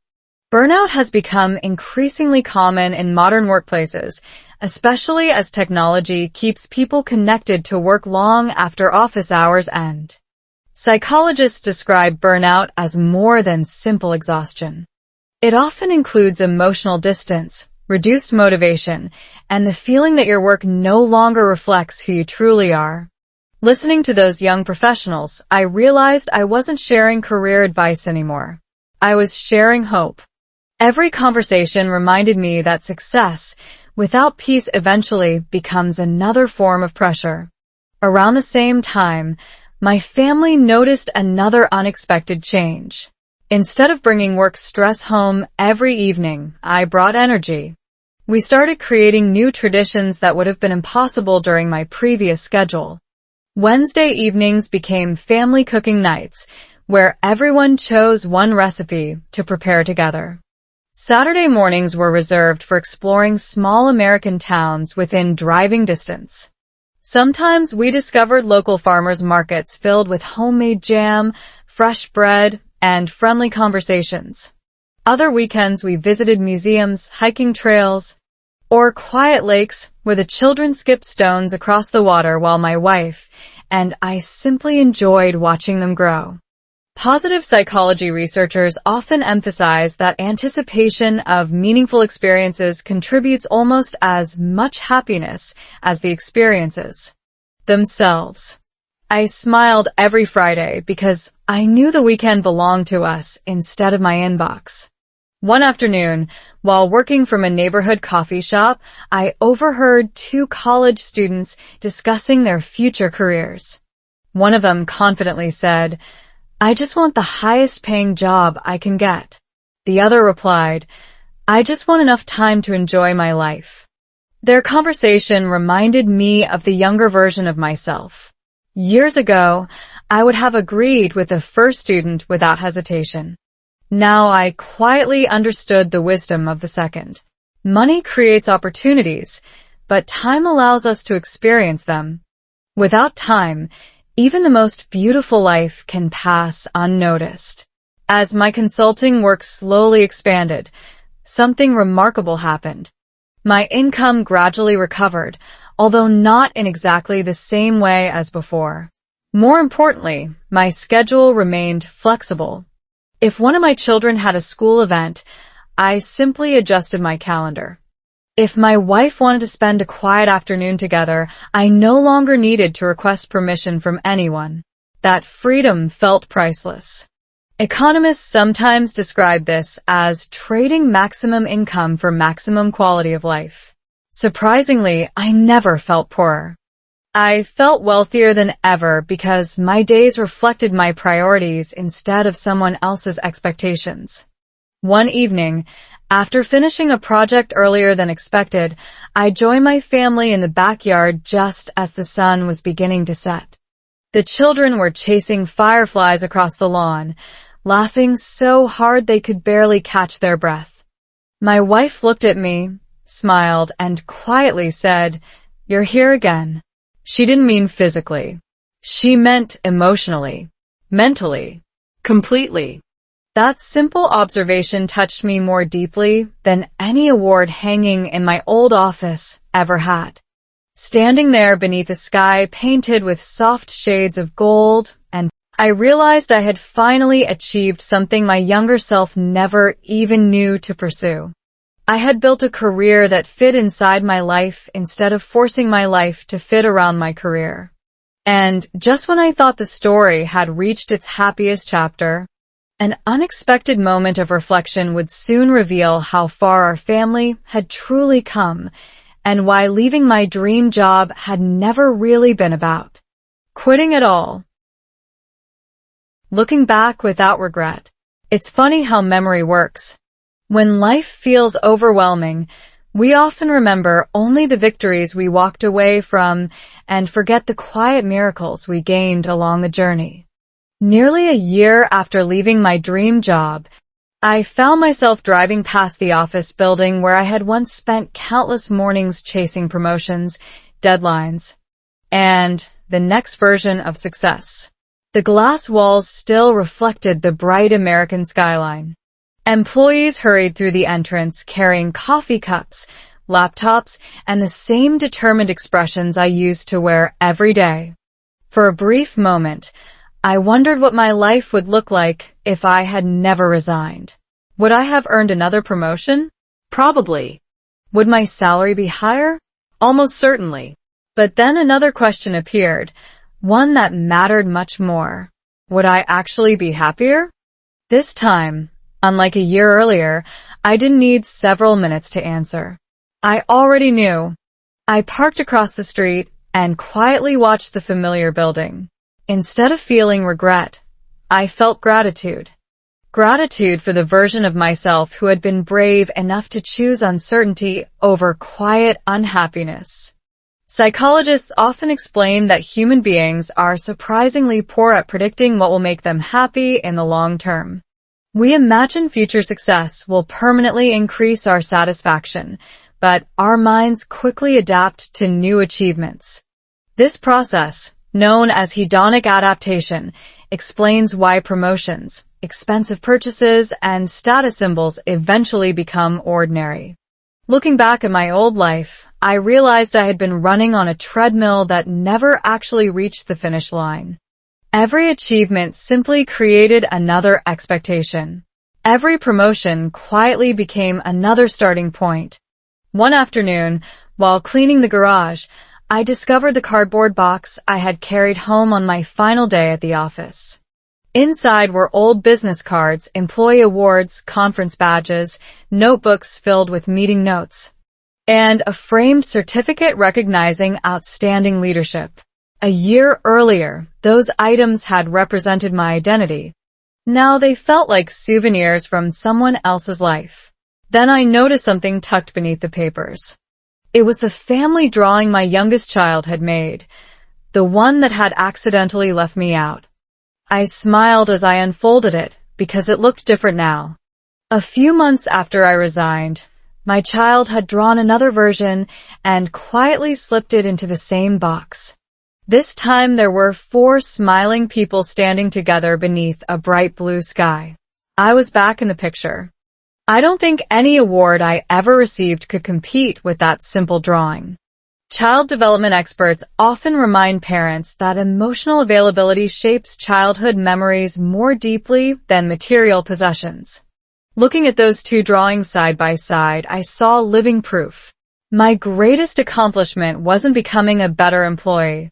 S2: Burnout has become increasingly common in modern workplaces, especially as technology keeps people connected to work long after office hours end. Psychologists describe burnout as more than simple exhaustion. It often includes emotional distance, reduced motivation, and the feeling that your work no longer reflects who you truly are. Listening to those young professionals, I realized I wasn't sharing career advice anymore. I was sharing hope. Every conversation reminded me that success without peace eventually becomes another form of pressure. Around the same time, my family noticed another unexpected change. Instead of bringing work stress home every evening, I brought energy. We started creating new traditions that would have been impossible during my previous schedule. Wednesday evenings became family cooking nights, where everyone chose one recipe to prepare together. Saturday mornings were reserved for exploring small American towns within driving distance. Sometimes we discovered local farmers' markets filled with homemade jam, fresh bread, and friendly conversations. Other weekends we visited museums, hiking trails, or quiet lakes where the children skipped stones across the water while my wife and I simply enjoyed watching them grow. Positive psychology researchers often emphasize that anticipation of meaningful experiences contributes almost as much happiness as the experiences themselves. I smiled every Friday because I knew the weekend belonged to us instead of my inbox. One afternoon, while working from a neighborhood coffee shop, I overheard two college students discussing their future careers. One of them confidently said, "I just want the highest paying job I can get." The other replied, "I just want enough time to enjoy my life." Their conversation reminded me of the younger version of myself. Years ago, I would have agreed with the first student without hesitation. Now I quietly understood the wisdom of the second. Money creates opportunities, but time allows us to experience them. Without time, even the most beautiful life can pass unnoticed. As my consulting work slowly expanded, something remarkable happened. My income gradually recovered, although not in exactly the same way as before. More importantly, my schedule remained flexible. If one of my children had a school event, I simply adjusted my calendar. If my wife wanted to spend a quiet afternoon together, I no longer needed to request permission from anyone. That freedom felt priceless. Economists sometimes describe this as trading maximum income for maximum quality of life. Surprisingly, I never felt poorer. I felt wealthier than ever because my days reflected my priorities instead of someone else's expectations. One evening, after finishing a project earlier than expected, I joined my family in the backyard just as the sun was beginning to set. The children were chasing fireflies across the lawn, laughing so hard they could barely catch their breath. My wife looked at me, smiled, and quietly said, "You're here again." She didn't mean physically. She meant emotionally, mentally, completely. That simple observation touched me more deeply than any award hanging in my old office ever had. Standing there beneath a sky painted with soft shades of gold, and I realized I had finally achieved something my younger self never even knew to pursue. I had built a career that fit inside my life instead of forcing my life to fit around my career. And just when I thought the story had reached its happiest chapter, an unexpected moment of reflection would soon reveal how far our family had truly come and why leaving my dream job had never really been about quitting it all. Looking back without regret. It's funny how memory works. When life feels overwhelming, we often remember only the victories we walked away from and forget the quiet miracles we gained along the journey. Nearly a year after leaving my dream job, I found myself driving past the office building where I had once spent countless mornings chasing promotions, deadlines, and the next version of success. The glass walls still reflected the bright American skyline. Employees hurried through the entrance carrying coffee cups, laptops, and the same determined expressions I used to wear every day. For a brief moment, I wondered what my life would look like if I had never resigned. Would I have earned another promotion?
S3: Probably.
S2: Would my salary be higher? Almost certainly. But then another question appeared, one that mattered much more. Would I actually be happier? This time, unlike a year earlier, I didn't need several minutes to answer. I already knew. I parked across the street and quietly watched the familiar building. Instead of feeling regret, I felt gratitude. Gratitude for the version of myself who had been brave enough to choose uncertainty over quiet unhappiness. Psychologists often explain that human beings are surprisingly poor at predicting what will make them happy in the long term. We imagine future success will permanently increase our satisfaction, but our minds quickly adapt to new achievements. This process, known as hedonic adaptation, explains why promotions, expensive purchases, and status symbols eventually become ordinary. Looking back at my old life, I realized I had been running on a treadmill that never actually reached the finish line. Every achievement simply created another expectation. Every promotion quietly became another starting point. One afternoon, while cleaning the garage, I discovered the cardboard box I had carried home on my final day at the office. Inside were old business cards, employee awards, conference badges, notebooks filled with meeting notes, and a framed certificate recognizing outstanding leadership. A year earlier, those items had represented my identity. Now they felt like souvenirs from someone else's life. Then I noticed something tucked beneath the papers. It was the family drawing my youngest child had made, the one that had accidentally left me out. I smiled as I unfolded it, because it looked different now. A few months after I resigned, my child had drawn another version and quietly slipped it into the same box. This time there were 4 smiling people standing together beneath a bright blue sky. I was back in the picture. I don't think any award I ever received could compete with that simple drawing. Child development experts often remind parents that emotional availability shapes childhood memories more deeply than material possessions. Looking at those 2 drawings side by side, I saw living proof. My greatest accomplishment wasn't becoming a better employee.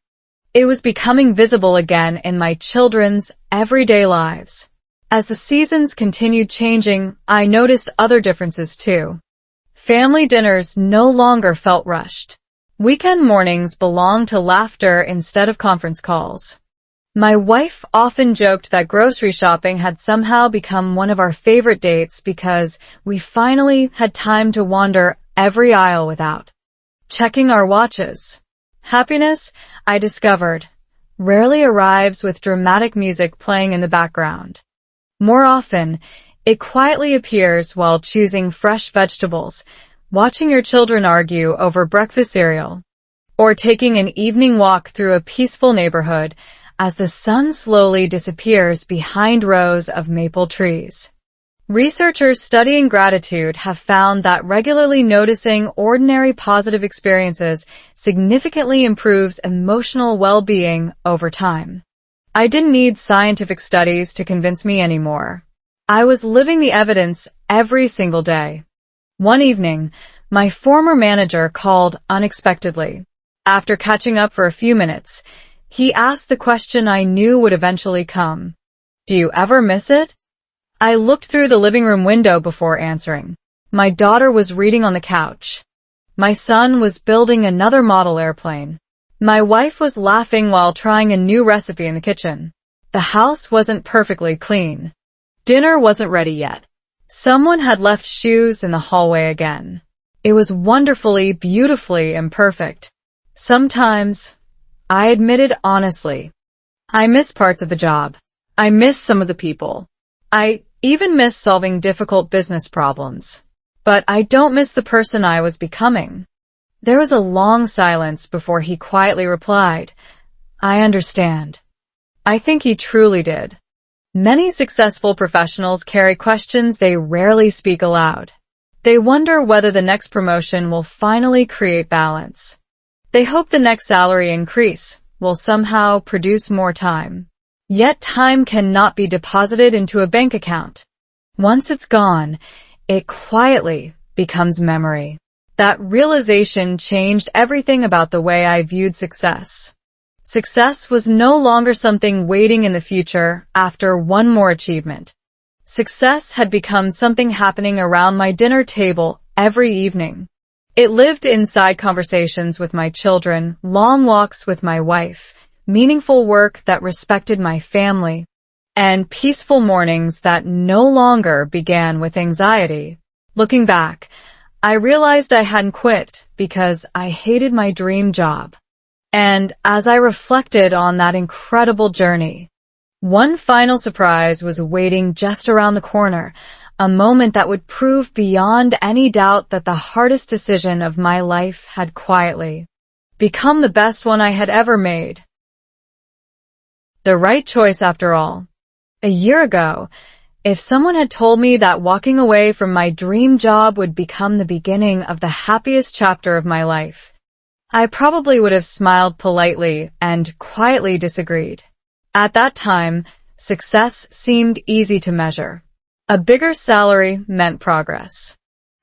S2: It was becoming visible again in my children's everyday lives. As the seasons continued changing, I noticed other differences too. Family dinners no longer felt rushed. Weekend mornings belonged to laughter instead of conference calls. My wife often joked that grocery shopping had somehow become one of our favorite dates because we finally had time to wander every aisle without checking our watches. Happiness, I discovered, rarely arrives with dramatic music playing in the background. More often, it quietly appears while choosing fresh vegetables, watching your children argue over breakfast cereal, or taking an evening walk through a peaceful neighborhood as the sun slowly disappears behind rows of maple trees. Researchers studying gratitude have found that regularly noticing ordinary positive experiences significantly improves emotional well-being over time. I didn't need scientific studies to convince me anymore. I was living the evidence every single day. One evening, my former manager called unexpectedly. After catching up for a few minutes, he asked the question I knew would eventually come. Do you ever miss it? I looked through the living room window before answering. My daughter was reading on the couch. My son was building another model airplane. My wife was laughing while trying a new recipe in the kitchen. The house wasn't perfectly clean. Dinner wasn't ready yet. Someone had left shoes in the hallway again. It was wonderfully, beautifully imperfect. Sometimes, I admitted honestly, I miss parts of the job. I miss some of the people. I even miss solving difficult business problems. But I don't miss the person I was becoming. There was a long silence before he quietly replied, I understand. I think he truly did. Many successful professionals carry questions they rarely speak aloud. They wonder whether the next promotion will finally create balance. They hope the next salary increase will somehow produce more time. Yet time cannot be deposited into a bank account. Once it's gone, it quietly becomes memory. That realization changed everything about the way I viewed success. Success was no longer something waiting in the future after one more achievement. Success had become something happening around my dinner table every evening. It lived inside conversations with my children, long walks with my wife, meaningful work that respected my family, and peaceful mornings that no longer began with anxiety. Looking back, I realized I hadn't quit because I hated my dream job. And as I reflected on that incredible journey, one final surprise was waiting just around the corner, a moment that would prove beyond any doubt that the hardest decision of my life had quietly become the best one I had ever made. The right choice after all. A year ago, if someone had told me that walking away from my dream job would become the beginning of the happiest chapter of my life, I probably would have smiled politely and quietly disagreed. At that time, success seemed easy to measure. A bigger salary meant progress.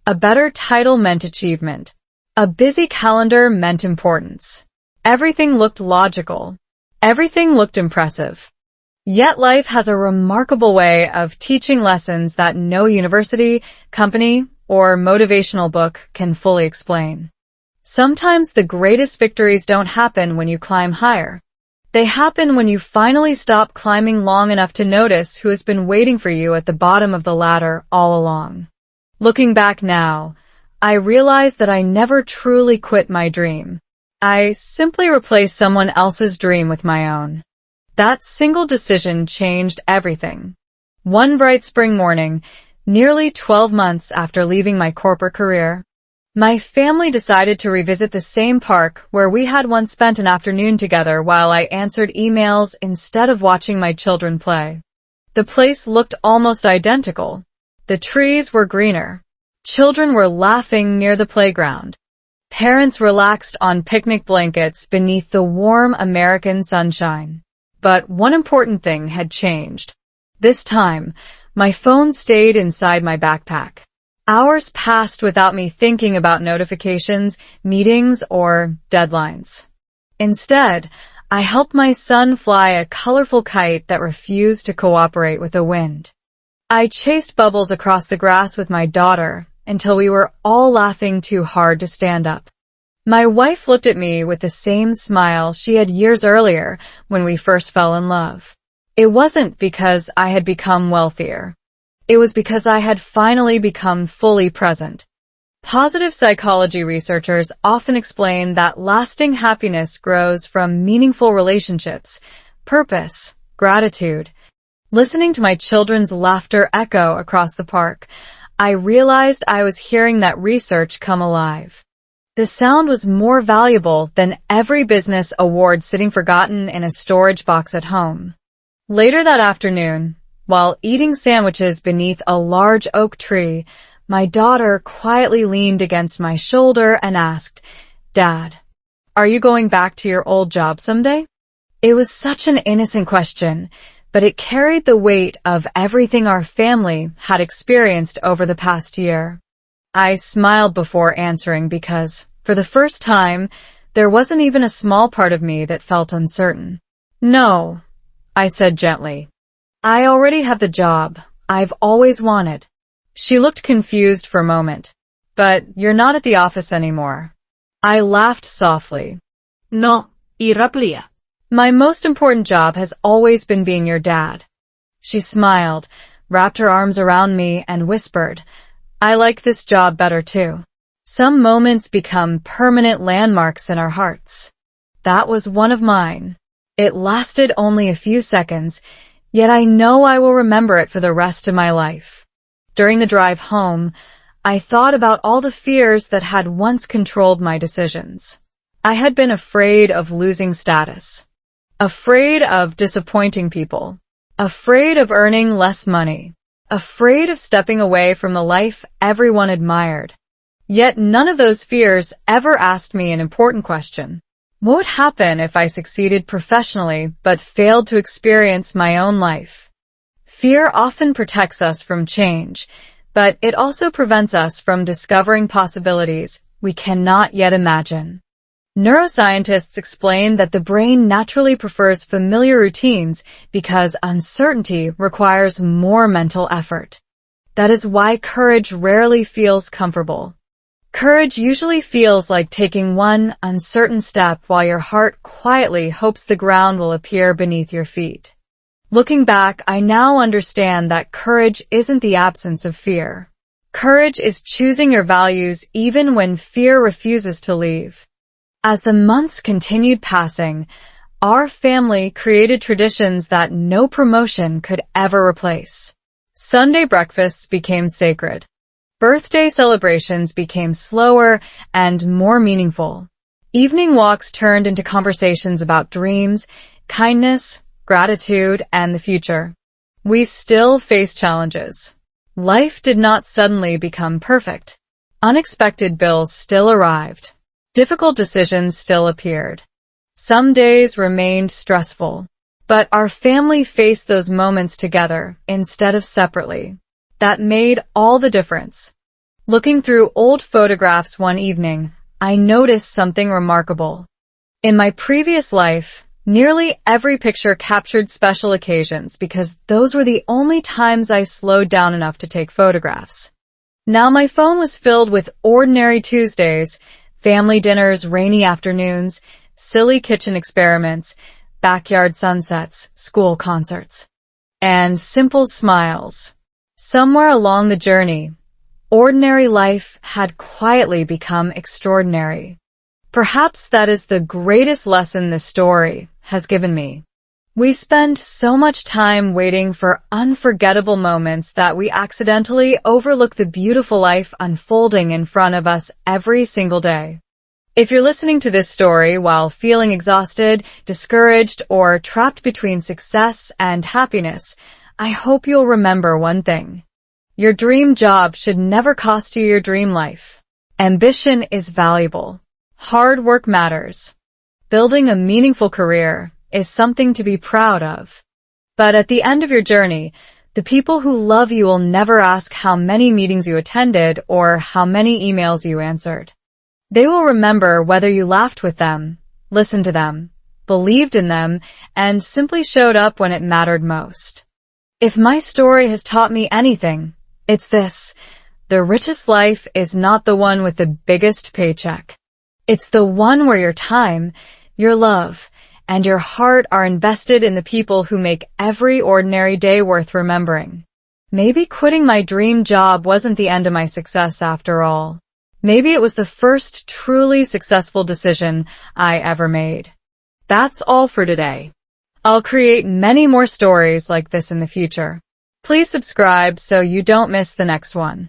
S2: A better title meant achievement. A busy calendar meant importance. Everything looked logical. Everything looked impressive. Yet life has a remarkable way of teaching lessons that no university, company, or motivational book can fully explain. Sometimes the greatest victories don't happen when you climb higher. They happen when you finally stop climbing long enough to notice who has been waiting for you at the bottom of the ladder all along. Looking back now, I realize that I never truly quit my dream. I simply replaced someone else's dream with my own. That single decision changed everything. One bright spring morning, nearly 12 months after leaving my corporate career, my family decided to revisit the same park where we had once spent an afternoon together while I answered emails instead of watching my children play. The place looked almost identical. The trees were greener. Children were laughing near the playground. Parents relaxed on picnic blankets beneath the warm American sunshine. But one important thing had changed. This time, my phone stayed inside my backpack. Hours passed without me thinking about notifications, meetings, or deadlines. Instead, I helped my son fly a colorful kite that refused to cooperate with the wind. I chased bubbles across the grass with my daughter until we were all laughing too hard to stand up. My wife looked at me with the same smile she had years earlier when we first fell in love. It wasn't because I had become wealthier. It was because I had finally become fully present. Positive psychology researchers often explain that lasting happiness grows from meaningful relationships, purpose, gratitude. Listening to my children's laughter echo across the park, I realized I was hearing that research come alive. The sound was more valuable than every business award sitting forgotten in a storage box at home. Later that afternoon, while eating sandwiches beneath a large oak tree, my daughter quietly leaned against my shoulder and asked, "Dad, are you going back to your old job someday?" It was such an innocent question, but it carried the weight of everything our family had experienced over the past year. I smiled before answering because, for the first time, there wasn't even a small part of me that felt uncertain. "No," I said gently. "I already have the job I've always wanted." She looked confused for a moment. "But you're not at the office anymore." I laughed softly.
S3: No, iraplia.
S2: "My most important job has always been being your dad." She smiled, wrapped her arms around me, and whispered, "I like this job better too." Some moments become permanent landmarks in our hearts. That was one of mine. It lasted only a few seconds, yet I know I will remember it for the rest of my life. During the drive home, I thought about all the fears that had once controlled my decisions. I had been afraid of losing status, afraid of disappointing people, afraid of earning less money, afraid of stepping away from the life everyone admired. Yet none of those fears ever asked me an important question. What would happen if I succeeded professionally but failed to experience my own life? Fear often protects us from change, but it also prevents us from discovering possibilities we cannot yet imagine. Neuroscientists explain that the brain naturally prefers familiar routines because uncertainty requires more mental effort. That is why courage rarely feels comfortable. Courage usually feels like taking one uncertain step while your heart quietly hopes the ground will appear beneath your feet. Looking back, I now understand that courage isn't the absence of fear. Courage is choosing your values even when fear refuses to leave. As the months continued passing, our family created traditions that no promotion could ever replace. Sunday breakfasts became sacred. Birthday celebrations became slower and more meaningful. Evening walks turned into conversations about dreams, kindness, gratitude, and the future. We still face challenges. Life did not suddenly become perfect. Unexpected bills still arrived. Difficult decisions still appeared. Some days remained stressful. But our family faced those moments together instead of separately. That made all the difference. Looking through old photographs one evening, I noticed something remarkable. In my previous life, nearly every picture captured special occasions because those were the only times I slowed down enough to take photographs. Now my phone was filled with ordinary Tuesdays, family dinners, rainy afternoons, silly kitchen experiments, backyard sunsets, school concerts, and simple smiles. Somewhere along the journey, ordinary life had quietly become extraordinary. Perhaps that is the greatest lesson this story has given me. We spend so much time waiting for unforgettable moments that we accidentally overlook the beautiful life unfolding in front of us every single day. If you're listening to this story while feeling exhausted, discouraged, or trapped between success and happiness, I hope you'll remember one thing. Your dream job should never cost you your dream life. Ambition is valuable. Hard work matters. Building a meaningful career is something to be proud of. But at the end of your journey, the people who love you will never ask how many meetings you attended or how many emails you answered. They will remember whether you laughed with them, listened to them, believed in them, and simply showed up when it mattered most. If my story has taught me anything, it's this. The richest life is not the one with the biggest paycheck. It's the one where your time, your love, and your heart are invested in the people who make every ordinary day worth remembering. Maybe quitting my dream job wasn't the end of my success after all. Maybe it was the first truly successful decision I ever made. That's all for today. I'll create many more stories like this in the future. Please subscribe so you don't miss the next one.